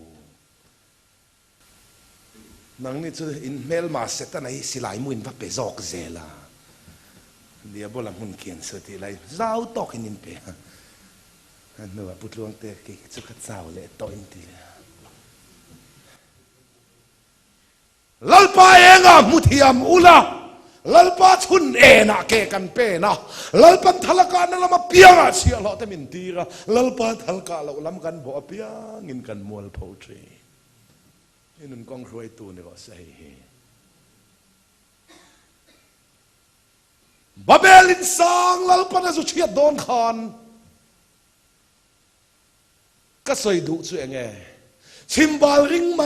นังนี่จะอินเมลมาเสร็จตั้งไหนสิหลายมุนพับเปจอกเซล่าเดี๋ยวบอกละมุนเขียนสุดที่ไรเจ้าตอกอินเปะอันนู้นปุตลวงเตะกิจุกเจ้าเลยต่ออินทีลัลปาเองอ่ะมุทิยามอุลาลัลปาชุนเอนะเกกันเปนะลัลปันทลกานั่นละมาเปียงอ่ะเสียหล่อแต่มินตีระลัลปาทลกาเราลำกันบ่เปียงินกันมัวลโพตรีนี่นุ่นกองรวยตัวนี่ก็ใส่บาเบลินสางลัลปันสุเชียดโดนคอนก็ใส่ดุช่วยไงชิมบาลริงไหม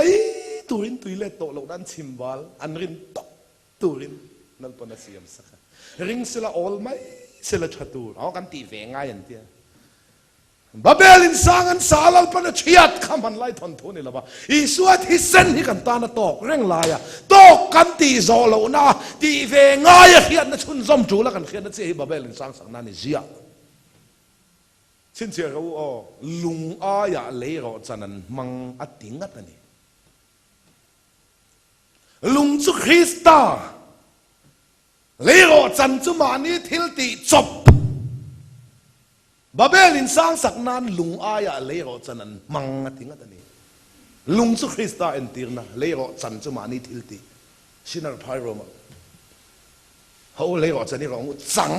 ตูรินตุยเล่โตเหล่านั้นชิมบาลอันรินตกตูรินนั่นปนเสียมสักริงสละออลไหมสละชัตูเอากันตีเวง่ายอย่างเดียวบาเบลินสร้างอันสาลัลปนเชียดคำมันไล่ทนทุนนี่ละบ่อีส่วนที่เส้นที่กันตาหน้าตอกเร่งลายอะตอกกันตีโซเหล่าน่ะตีเวง่ายเขียนนั่นชุนซอมจูแล้วกันเขียนนั่นเสียบาเบลินสร้างสังนั้นนี่เสียชินเสียเขาอ๋อลุงอายะเลยรอจันนั้นมังอัดติงัดนี่ลุงจุคริสตาเลยรอจันจุมานี้ทิลติจบบาเบลินสร้างสักนั้นลุงอายะเลยรอจันนั้นมังอัดติงัดนี่ลุงจุคริสตาเอ็นตีร์นะเลยรอจันจุมานี้ทิลติชินาร์พายโรมาเขาเลยรอจันนี่รองจัง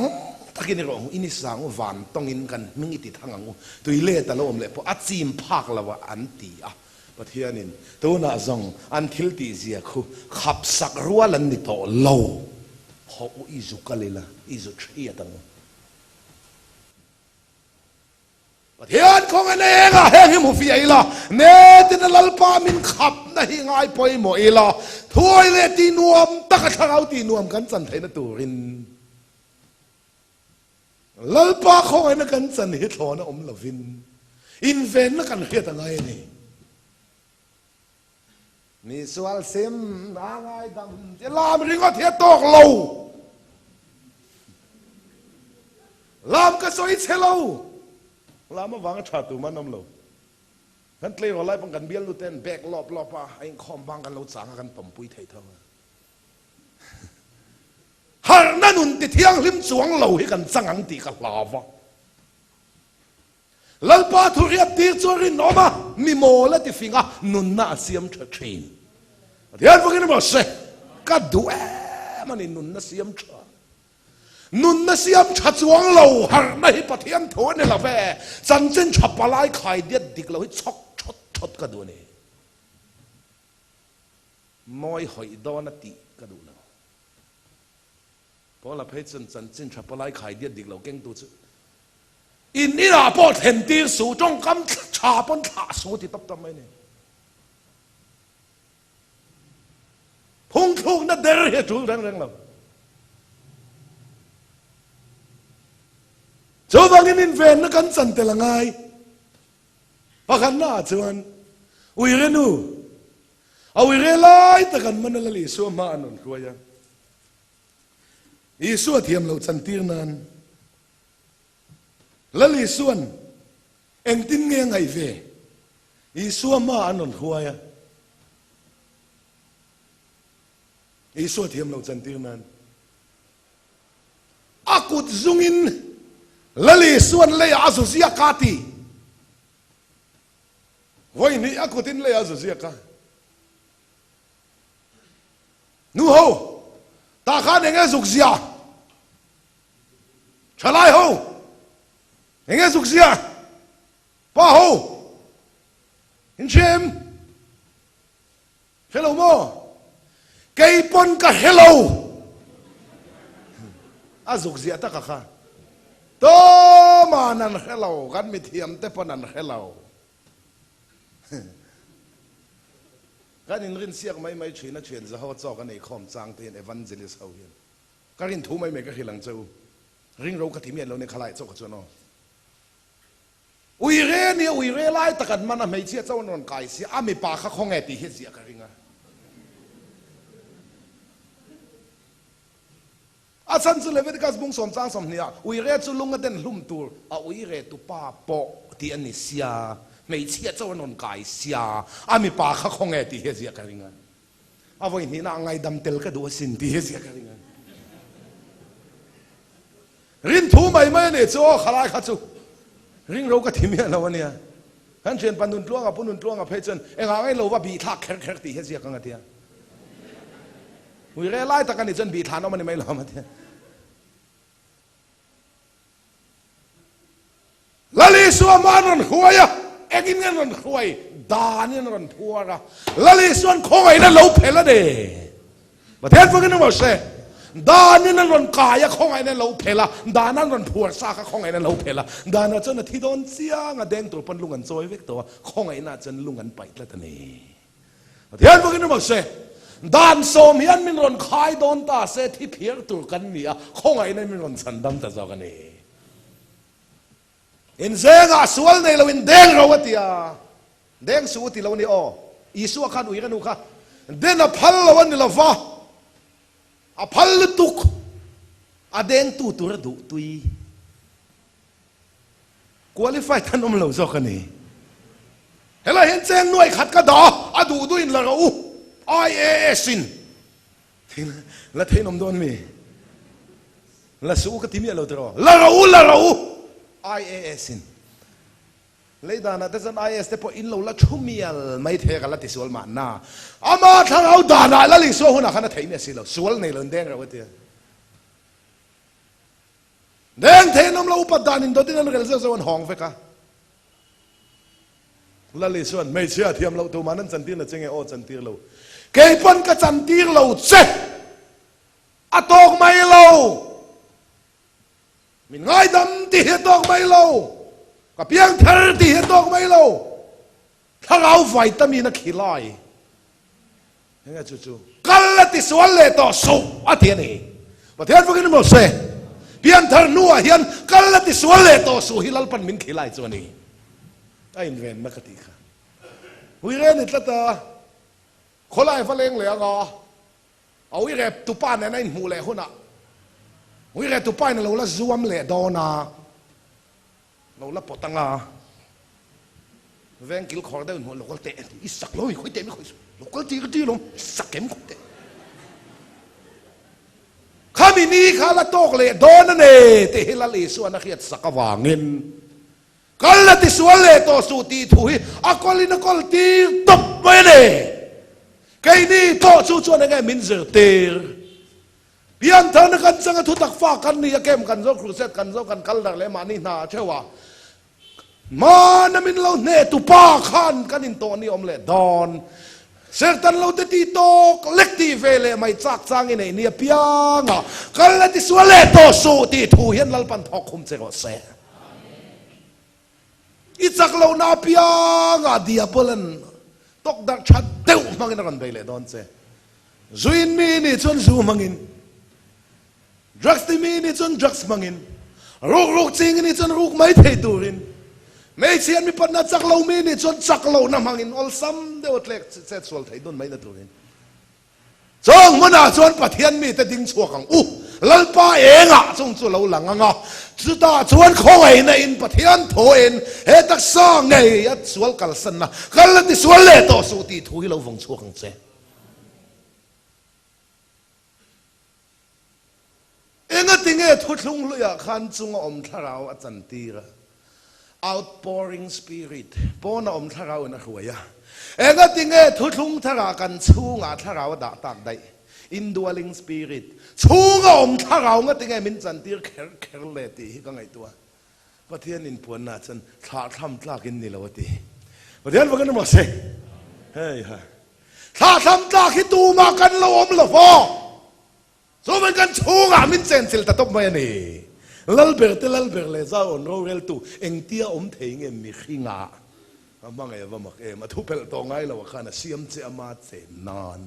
ถ้ากินนี่รองอินิสังวันต้องอินกันมิงอิติทางงูตุยเล่ตะโลมเลยเพราะอัดซีมพักแล้วว่าอันตีอ่ะประเทศนี้ตัวน่าจงอันทิลตีเสียคือขับสักรัวลันนี่โตโลพออิจุกะเลยละอิจุเชียตังประเทศของอันเองอะเฮงหิมฟีไอละเนตินลัลปามินขับนะฮิง่ายปอยโมไอละถวยเลตีนวมตะกะทางเอาตีนวมกันสันไทยนะตูรินลัลปาของอันนั้นกันสันเหตุนะอมลาวินอินเวนนักกันเฮียตั้งไงนี่มีสวลเซมอะไรดังเจลามริงก็เทียตอกโลลามก็สวยเชลลามาวางชาตุมันน้ำโลกันเตลียวอะไรปังกันเบี้ยลูเต้นแบกลอบป่ะไอ้คอมบังกันเราสั่งกันต่อมปุยไทยเท่า har na nun ti thiang lim chuang lo hi kan changang ti ka hlawa lalpa thuriat ti chorin oma mi mola ti finga nun na siam tha thin thian fukin mo se ka du mani nun na siam tha nun na siam tha chuang lo har na hi pathian tho ne la ve chan chen chapalai khai diat dik lo hi chok chot chot ka du ne moi hoi do na ti ka du loพอเราเพื่อนจันจินชับปลายขายเดียดดิกเราเก่งตัวจุอินนี่ล่ะพอเห็นตีสูจงกำชาปนขาสูที่ตับตับไม่เนี่ยพุ่งพุ่งนั่นเดร์เฮจูแรงแรงเราชาวบ้านอินเวนนักกันสันเตลังไงพักหน้าชวนวิเรนูเอาวิเรไล่ตะกันมันละลิสัวมาอันนั้นคุยยังอีส่วนเทียมเราจันทีนั้นแล้วอีส่วนเอ็งตินเงี้ยไงเวอีส่วนมาอันนั้นหัว呀อีส่วนเทียมเราจันทีนั้นอากุดซุงินแล้วอีส่วนเลยอาสุเสียกาตีวันนี้อากุดินเลยอาสุเสียกานู่เหรอตาข้าเองสุกเสียชลายโฮเองสุกเสียป้าโฮเห็นเชมเฮลโลโมเกยปนกับเฮลโลอาสุกเสียตะข้าโตมานันเฮลโลกันมีเทียมแต่ปนันเฮลโลกันอินรินเสียกไม่เชียนเชียนจะเขาจอกกันในคอมจางเทียนเอวันเจลิสเขาเห็นกันอินทูไม่ก็เฮลังเจ้าริงเรากระถิ่นเราในขลายเจ้าขจรอุยเรเนี่ยอุยเรไล่ตะกันมันไม่เชี่ยเจ้านนไก่เสียอามีปากเขาแงตีเฮียเสียกันริงอาจารย์สุเลเวติกัสบุงสมจางสมเนี่ยอุยเรจุลุงกันเดินลุ่มตัวอุยเรตุป้าโปที่อันนี้เสียไม่เชี่ยเจ้านนไก่เสียอามีปากเขาแงตีเฮียเสียกันริงอาวันนี้น่าไงดำเตลก็ดูสินตีเฮียเสียกันริงรินทูไม่เนี่ยโจ้ขลายขัดจูริงเราก็ทิมเนี่ยเราวันนี้ฮันเชียนปันนุนตัวกับปุ่นนุนตัวกับเพชรเอ็งอะไรเราว่าบีทักแข็งตีเสียกันกันเดียวิเรไล่ตะกันนี่จนบีทานเอามันไม่เรามาเดียลลิสวามันรันหวยเอ็งเงินรันหวยดานี่รันพัวระลลิสวนคงไอ้นั่นเราเพลเดประเทศพวกนี้ว่าเซ่ดานี่นั่นรันกายของไอ้นั่นเราเพลดานั่นรันผัวซากของไอ้นั่นเราเพลดานั่นจนที่โดนเสียงแดงตัวปนลุงกันโจยเวกตัวของไอ้นั่นจนลุงกันไปแล้วตอนนี้เทียนพวกนี้บอกเสดานโสมยันมินรันคายโดนตาเสที่เพียงตัวกันเนี่ยของไอ้นั่นมินรันสันดำแต่เจ้ากันนี่อินเซงอ่ะสวลในเราอินแดงเราวะที่อ่ะแดงสวที่เราเนี่ยอ๋ออีสัวขันอุยกันนูค่ะเดนอพัลเราวันนี้เราฟ้าอภัลตุกอเดงตูตุระดุตุยคุลิฟายท่านอมเหล่าโซกันนี่เฮล่าเห็นเจงหน่วยขัดกระดาอดูดุอินละเราIASin ละเทนอมโดนมีละสู้กับทีมีเราตรอละเราIASin เลยดานะแต่ฉัน IAS แต่พออินเราละชุ่มมีลไม่เทกันละติสวลมาหน้าอามาทางเอาดานะละลิโซหุ่นอ่ะขณะเทมีสิเราสวลในเรื่องแดงเราเดียแดงเทนอมเราอุปดานินตัวที่นั่นเรื่องเจ้าส่วนห้องเฟกะละลิส่วนไม่เชื่อเทียมเราตัวมันนั่นจันทีเราจะไงโอ้จันทีเราเก็บปันกับจันทีเราเจ็บอะตอกไม่เรามินง่ายดำที่เหตุตอกไม่เรากับเพียงเธอที่เหตุตอกไม่เราถ้าเราไฟตามีนักขี้ลอยยังไงจู่ๆกัลติสวรรค์เลยต่อสู้อาทิตย์นี้ประเทศพวกนี้มันเสเพียงเธอนัวเฮียนกัลติสวรรค์เลยต่อสู้ฮิลลปันมินขี้ลอยตัวนี้ไอ้เวนนักตีค่ะวิเรนิตละคนไล่ฟังเลงเลยอ่ะเอาวิเรตุป้านในหมู่เลยคนอ่ะวิเรตุป้านในเราละซวมเลยดอนาเราละปตังอ่ะเวงกิลคอร์ได้หัวเราก็เตะอีสักเลยคุยเตะไม่คุยเราก็จีก็จีลงสักเข็มคุยเตะ mi ni khala tok le don ne te hilali su na khiat sakawangin kala ti suale to su ti thui akolin akol ti top mai ne kai ni to chu chu na ngai min zer ter pian thang na kan sang thu tak fa kan ni akem kan zo kruset kan zo kan kal dar le mani na chewa ma na min lo ne tu pa khan kan in to ni om le don sertan lo te ti to collective le mai chak chang in ni pianga kala ti suale to su ti thu hian lal pan thok khum che ro se ichak lo na pianga dia polen tok dar chat teu mangin ran bei le don che zuin mi ni chon zu mangin drugs ti mi ni chon drugs mangin ruk ching ni chon ruk mai thei turin mấy chuyện mi bắt na chắc lâu mi ni chọn chắc lâu năm hàng in all sam đều lệ sẽ xuôi thấy đồn mấy na turin trong muốn à chọn bắt thiên mi ta đinh chua kang lal pa eng à trong chua lâu lăng ngà chúng ta chọn khoi na in bắt thiên thoi in hết tất sang ngày at xuôi kal san na kal ti xuôi lệ to su ti thui lâu vong chua kang che eng a ting e thut lung lu ya khan chung om tharau a chan ti ra outpouring spirit pona om tharau na khuya enga tinge thuthung thara kan chunga tharau da tak dai indwelling spirit chunga om tharau nga tinge min chan tir kher le ti ka ngai tua pathian in puan na chan tha tham tlak in ni lawati pathian wagan ma se hey ha tha tham tlak hi tu ma kan lo om lo fo so man kan chunga min chen sil ta top mai ni lal ber le za on ro rel tu eng tia om thei nge mi khinga amang e wa mak e ma thu pel to ngai lo khana siam che ama che nan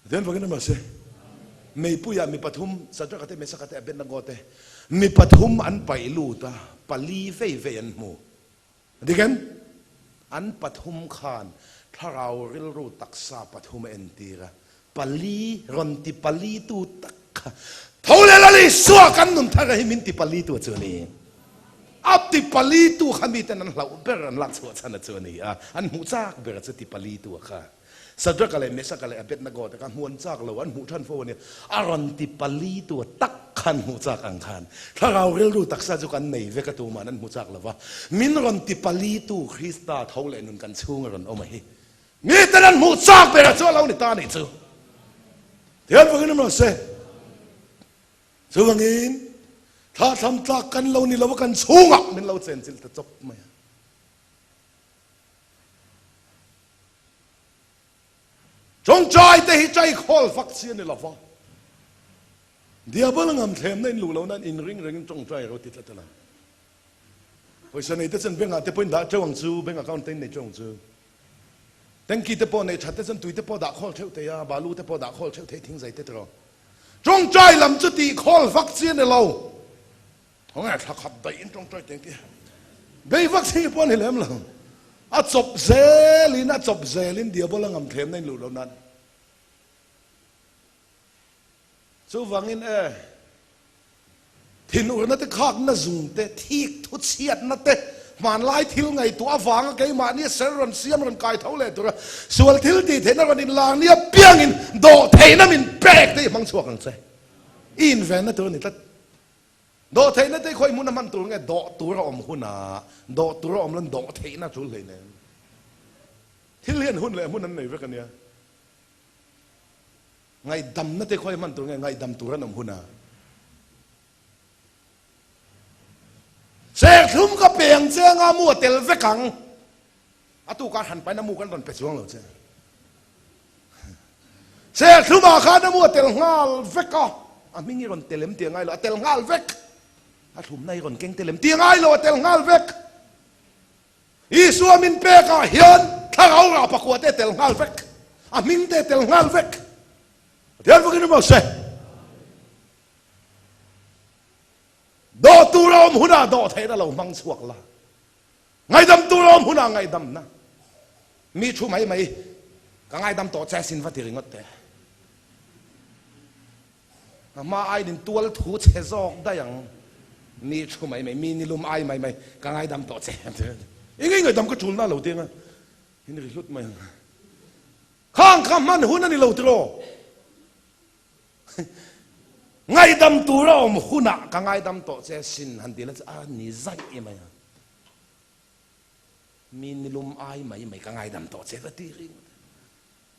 den wagin ma se me puya mi pathum sadra kate me sakate ben na gote mi pathum an pailu ta pali ve an mu digen an pathum khan tharau ril ru taksa pathum en tira pali ron ti pali tu tak thâu lê la li xua kan num thara hi min ti pali tu chuni ap ti pali tu khami ten an hlau ber an lak chua chana chuni a an mu chak ber cha ti pali tu kha sadra kale mesa kale abet na go ta kan huan chak lo an mu than fo ni aron ti pali tu tak khan mu chak ang khan tharau rel ru taksa chu kan nei ve ka tu man an mu chak lawa min ron ti pali tu krista thâu lê nun kan chung ron o mai mi ten an mu chak ber cha lo ni ta ni chu thian wa ni ma se Sungangin, tha tham tlak kan lo ni lo kan chunga min lo chen sil ta chop mai. Chong chai te hi chai khol fak chian ni lo fa. Dia bal ngam them nen lu lo nan in ring chong chai ro ti ta la. Hoi san nei te chen benga te point da chawang chu benga account ten nei chong chu. Teng ki te po nei chat te chen tui te po da khol theu te ya balu te po da khol theu te thing zai te tro. Trong trai làm cho tì khol vaccine này lâu không ai thắc hấp đầy trong trai tiếng kia bây vaccine bọn này làm lâu à chụp dễ lên điều bao ngầm thêm nên lù lâu nan số vàng in thì nụ nó te khác nó dùng te thiệt thốt xiết nó te mà lại thiếu ngày tua vàng cái mà nia sẽ rồi xiêm rồi cài thấu lệ tụi xuân thiếu thì thế nó còn in làng nia biang in độ thế nó mình bẹt đấy mang chuộc hàng xe in về nó tụi này tất độ thế nó tới khơi muốn năm tụi nghe độ tụi nó om hun à độ tụi nó om lên độ thế nó tụi này thiếu liên hun lệ muốn năm này với cái nia ngày đầm nó tới khơi mang tụi nghe ngày đầm tụi nó om hun à sẽ thum có biển che ngã mua tel vét cẳng, à tu cả hẳn phải nằm mua cái đòn bể xuống rồi chứ, sẽ thum mà khá nằm mua tel ngã vét cả, à mình nghĩ còn tel lem tiếng ai lo tel ngã vét, à thum này còn kinh tel lem tiếng ai lo tel ngã vét, Isu min pe cả hiền, thằng áo ngã bạc qua tel ngã vét, à mình tel ngã vét, thì anh phải cái nó sẽ độ tu rom huna độ thế đó là mang suộc là ngày đâm tu rom huna ngày đâm na mi chú mấy cái ngày đâm tổ trái xin phát tiền ngất thế mà ai đến tual thu chế giọt đây yang mi chú mấy mi ni lum ai mấy cái ngày đâm tổ trái thế người đâm cái chun na đầu tiên à hình như lút mấy khang kham man huna ni lâu tro ngay đâm tu ra om huna ka ngay đâm to che sin han ti la ni zai e mai min lum ai mai ka ngay đâm to che ta ti ring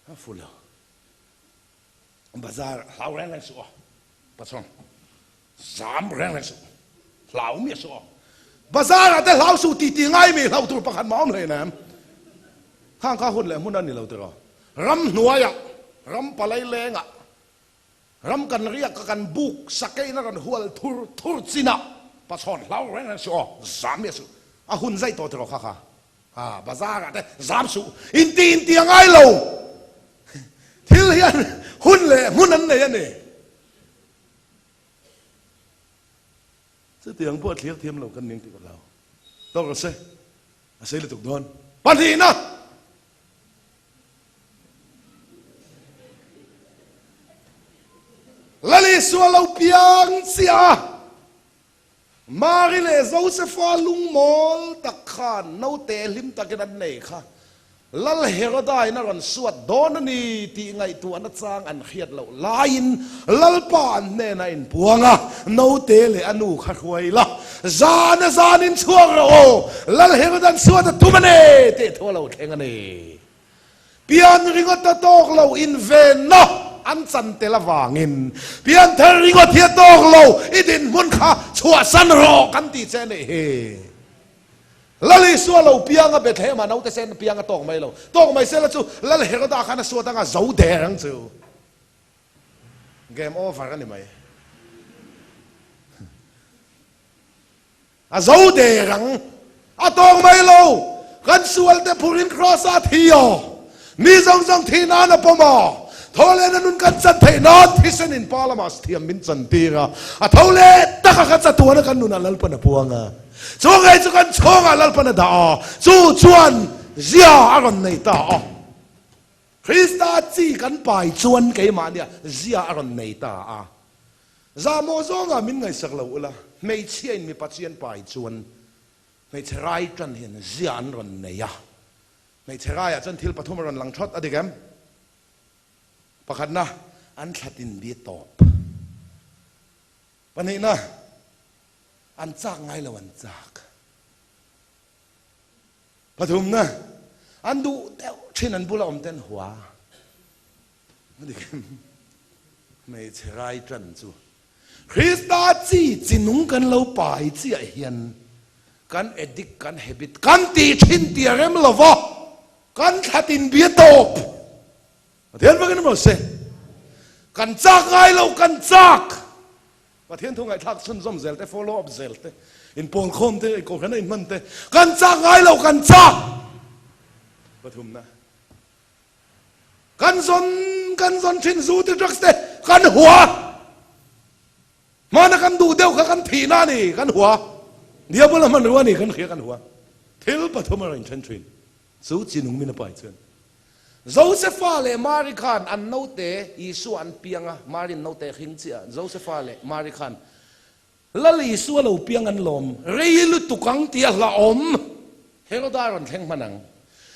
ha fulo bazar lau ren lang su pa song zam ren lang su lau mi su bazar ate lau su ti ngay mi lau tur pakhan maom le nam khang ka hun le mun an ni lau tero ram nuaya ram palai lenga ram kan riak kan buk sakai na kan hual thur china pa son lau ren lang su zam mi su a hun zai to tero kha bazar ate zam su in ti ngai lo thil hian hun le mun an ne ne sự tiếng bữa thiếc thêm lâu cân miếng thì còn lâu đâu có xây là tục đơn ban gì nữa là lý xua lâu piang xia Mari le Josepha lung mol tak khan nâu te lim tak cái này kha lal herodai na ron suat don ni ti ngai tu an chang an khiat lo lain lal pa an ne na in puanga no te le anu kha khoi la zan in chuang ro lal herodan suat tu mane te tholo theng ani pian ringot ta tok lo in ven no an chan te la wangin pian thar ringot thia tok lo idin mun kha chua san ro kan ti che ne he lali suwa lo pianga bethe ma nau te sen pianga tong mai se la chu lal heroda khana suwa tanga zau de rang chu game over kan ni mai a zau de rang a tong mai lo kan sual te purin cross a thio ni zong thi na na pomo thole na nun kan chan thei na thi sen in palamas thiam min chan tira a thole taka ka cha tu na kan nun lal pa na puanga chỗ ngay chỗ con chỗ ngà lal pan da chỗ chuan zia aron nei ta Christa chi kan pai chuan ke ma nia zia aron nei ta za mo zo nga min ngai sak lo ula mei chien mi patien pai chuan mei cherai tran hin zia an ron nei ya mei cherai a chan thil pathum ron lang thot adigam pakhat na an thatin bi top pani na an chak ngai lo an chak pathum na an du thin an bula om ten hua adigam mei cherai tran chu Christa chi chinung kan lo pai chi a hian kan edik kan habit kan ti thin ti rem lovo kan thatin bi top athian bagin mo se kan chak ngai lo kan chak pathian thung ngai thak sun zom zel te follow up zel te in pol khom te ko khana in man te kan chak ngai lo kan chak pathum na kan zon thin zu te drugs te kan hua mana kan du deu kha kan thi na ni kan hua dia bola man ruwa ni kan khia kan hua thil pathum ran chan thin zu chinung min pai chen Josepha le Mary Khan an note Isu an pianga Mary note khingchia Josepha le Mary Khan lali Isu lo piang an lom reilu tukang tia la om herodaron theng manang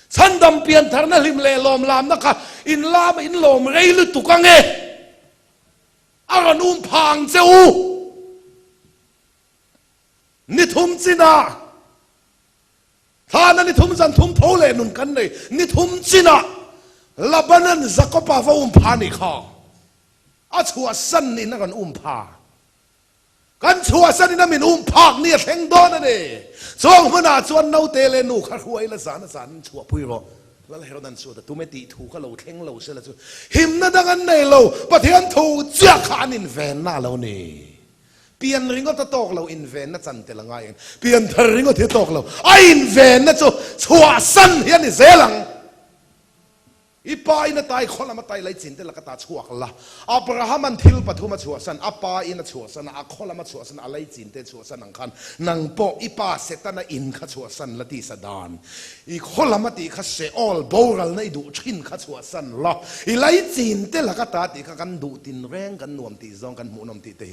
chandam pian tharna lim le lom lam na kha in lam in lom reilu tukang e aron phang cheu ni thum china thana ni thum zan thum thole nun kan nei ni thum china Labanan zakopa va phani kha a chua san ni na kan pha kan chua san ni na min phak ni theng don ani chong huna chuan no te le nu kha huai la san chua pui ro lal herodan chu da tu me ti thu kha lo theng lo se la chu him na dang an nei lo pathian thu chia kha anin ven na lo ni pian ringo ta tok lo in ven na chan te la ngai pian thar ringo the tok lo a in ven na chu chua san hian ni zelang ipa ina tai khola ma tai lai chin te la ka ta chuak la Abraham an thil pathuma chua san apa ina chua san a khola ma chua san alai chin te chua san ang khan nang po ipa setana in kha chua san la ti sadan I khola ma ti kha se all boral nei du thin kha chua san la I lai chin te la ka ta ti kha kan du tin reng kan nuam ti zong kan mu nom ti te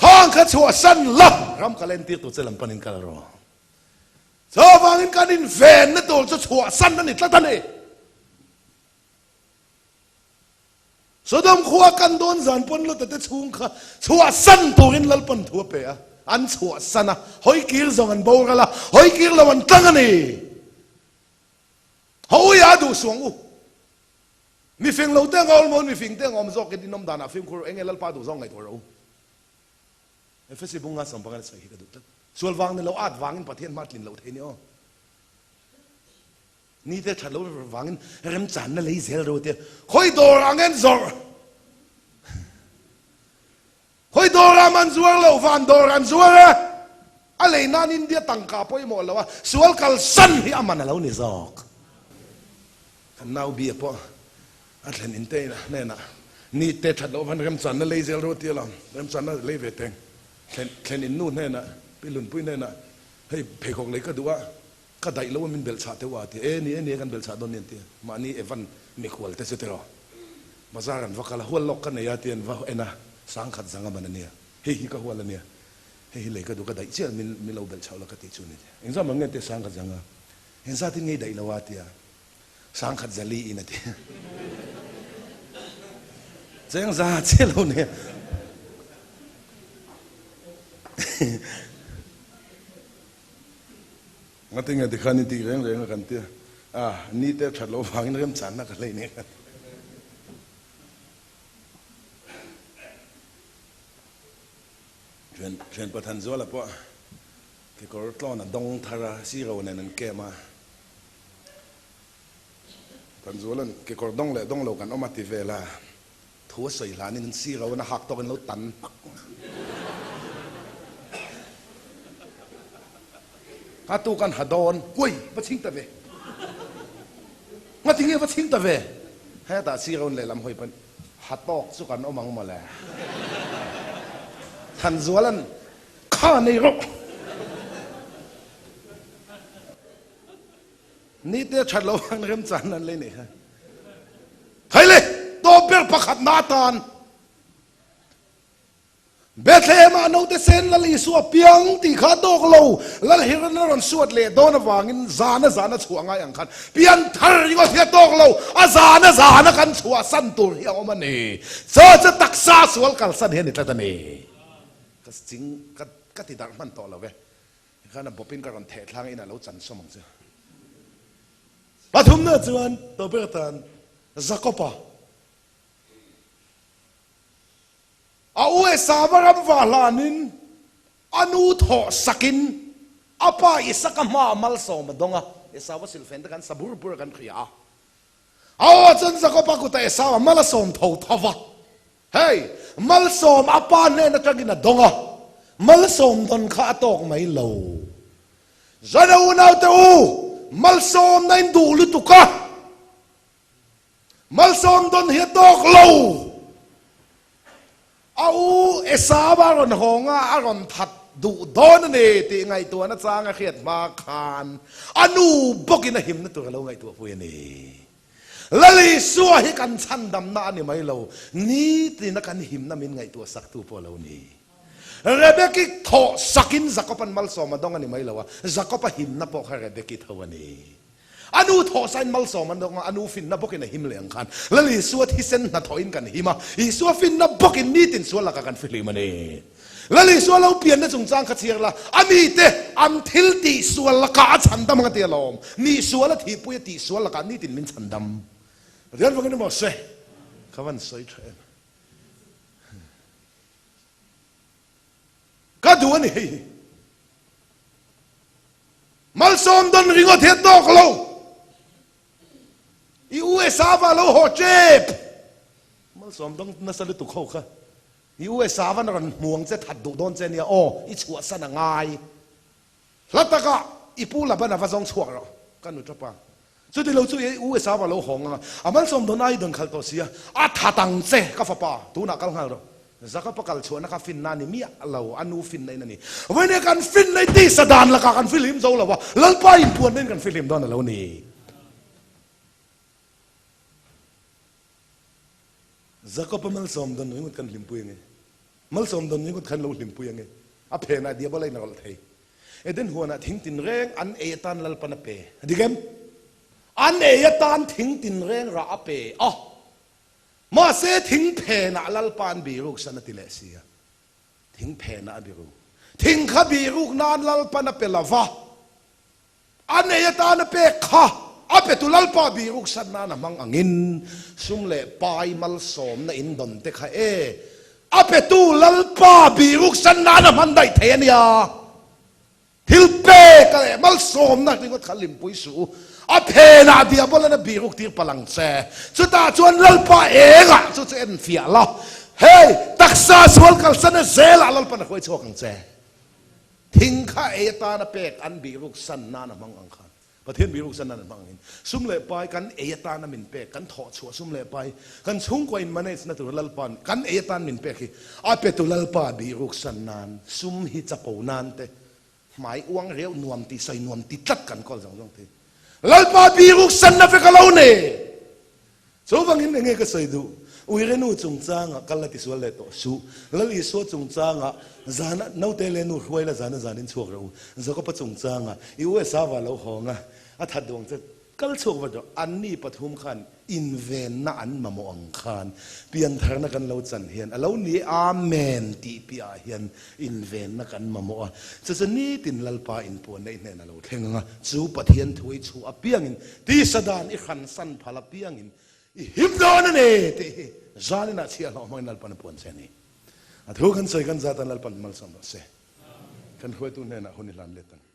khang kha chua san la ram kalen ti tu chelam panin kal ro so wangin kan in ven na tol chua san na ni tla ta ni Sodom khua kan don zan pon lo tate chung kha chua san turin lal pon thua pe a an chua sana hoi kil zong an bogala hoi kil lo an tangani hoi adu suang u mi fing lo te ngol mon mi fing te ngom zok ke dinom dana film khur engel pa du zong ngai thoro e fesi bunga sam pangal sai ka du ta sual wang ne lo at wangin pathian matlin lo the ni o ni te thalo wangin rem chan na lei zel ro te khoi dor angen zor khoi dor man zuar lo van dor an zuar a lei nan in dia tangka poi mo lo sual kal san hi amana lo ni zok kan nau bi po atlen in te na na ni te thalo van rem chan na lei zel ro te lam rem chan na lei ve teng klen in nu na pilun pui na hei phekok lei ka duwa ka dai lo min bel cha te wa te ni kan bel cha don nen te ma ni evan mi khwal te se te ro bazar an vakala hol lok kan ya ten va ena sang khat zanga man ne hi ka hol ne hei le ka du ka dai che min lo bel cha la ka te chu ni eng za mang te sang khat zanga eng za ti ngei dai lo wa te sang khat zali ina te zeng za che lo ne ngatinga dikhani ti reng reng kan te ni te thalo wangin rem chan na ka lei ne chen pathan zo la po ke kor tlo na dong thara si ro na nan ke ma tan zo lan ke kor dong le dong lo kan oma ti vela thu soi la ni si ro na hak to kan lo tan tu kan hadon koi va ching ta ve ngati nge va ching ta ve ha ta si ron le lam hoi pan hatok su kan omang ma la than zualan kha nei ro ni te chat lo ang rem chan nan le ne ha hai le to ber pakhat na tan Bethlehem ano te sen lali suwa piang ti kha dok lo lal hiran ron suat le don wangin zana chuanga yang khan pian thar ri go thia dok lo a zana kan chua san tur hi ang mani cha taksa sual kal san he ni tla ni ka sing ka ti dar man to lo ve khana bopin ka ron the thlang ina lo chan somang cha pathum na chuan to bertan zakopa Aue sabaram valanin anu tho sakin apa isakama mal som donga esawa silfen kan sabur pur kan khia awa chan zakopa ku ta esawa mal som tho thawa hey mal som apa ne na tagina donga mal som don kha tok mai lo zana una te u mal som nain du lu tu ka mal som don hi tok lo au esaba ron honga aron that du don ne ti ngai to na changa khiat ma khan anu bokina him na to lo ngai to pu ni lali suwa hi kan chan dam na ni mai lo ni ti na kan him na min ngai to sak tu po lo ni rebeki tho sakin zakopan mal so ma dong ani mai lo wa zakopa him na po kha rebeki thawani anu tho sain mal so man dong anu fin na bokin him leng khan lali suat hi sen na thoin kan hima hi suwa fin na bokin ni tin suwa la ka kan fili mani lali suwa lo pian na chung chang kha chiar la ami te am thil ti suwa la ka chan dam nga te lom ni suwa la thi pu ti suwa la ka ni tin min chan dam rian wa kan mo se kawan soi thai ka du ani mal som don ringo the tok lo i USA va lo ho chep mal som dong na sa lu tu kho kha i USA va ran muang che that du don che nia o i chua sa na ngai lataka i pu la ba na va zong chua ro kan nu tapa chu ti lo chu i USA va lo hong a amal som don ai don khal to sia a tha tang che ka fa pa tu na kal ngal ro zaka pakal chua na ka fin na ni mi lo anu fin nei na ni when kan fin nei ti sadan la ka kan film zo la wa lal pa in puan nen kan film don lo ni Zakopa mal som don ngut kan limpuyange mal som don ngut kan lo limpuyange a phena dia balai na rol thei eden huana thing tin reng an e tan lal pana pe digem an e tan thing tin reng ra ape มาเสทิ้งเพนะลัลปานบีรุกสันติเลเซียทิ้งเพนะบีรุกทิ้งขบีรุกนานลัลปานเปลาวะอันเนยตานเปข้าอาเปตุลัลปาบีรุกสันนานะมังอังินซุมเล่ปายมัลสมนะอินดอนเตข้าอาเปตุลัลปาบีรุกสันนานะมันได้เทียนยาทิลเปกะเลมัลสมนะที่วัดขลิมปุยสูอาเพนาเดียบลนะบีรุกที่พลังเซสุดาชวนลัลปาเองอ่ะสุดเอ็นเฟียละเฮ้ยตักษาสวลกัลสันเซละลัลปานะคอยโชกังเซทิ้งข้าตานะเปกอันบีรุกสันนานะมังอังคารประเทศบีรุกสันนานะมังอินซุ่มเล่ไปกันตานะมินเปกกันถอดชัวซุ่มเล่ไปกันชุ่งกว่าอินมันเนสนะตุลัลปานกันตามินเปกอาเปตุลัลปาบีรุกสันนานซุ่มฮิจับปูนานเตหมายอ้วงเรียวนวมตีใส่นวมตีจัดกันก็สองทีลัลปาบีรุกสันนะเฟกะเลาเน่สูฟังอินเงก็ใส่ดูอุยเรนูจงจางกัลลติสวลเลโตสูลัลอิสวจงจางจานะนาวเตเลนูรวยละจานะจานินชัวเราจะก็ปะจงจางอีเวสาวาเราหองทัดดวงจะกัลชัวว่าอันนี้ปฐุมขันอินเวนน่ะอันมาโมอังคารเปลี่ยนทางนักกันเราจันเฮียนเรานี้อาเมนตีปีอาเฮียนอินเวนนักกันมาโมจะนี่ตินลัลปาอินปวนในเนี่ยนะเราเทงจูปะเทียนถวยชูอเปียงอินตีสดานอีขันสันพลาเปียงอินหิมโดนนี่ตีจานี่น่าเชียร์เราไม่นัลปันปวนเซนี่ทุกคนใส่กันจัดนัลปันมัลสัมบัสเซกันคุยตุนเนี่ยนะคนนี้ลันเลตัน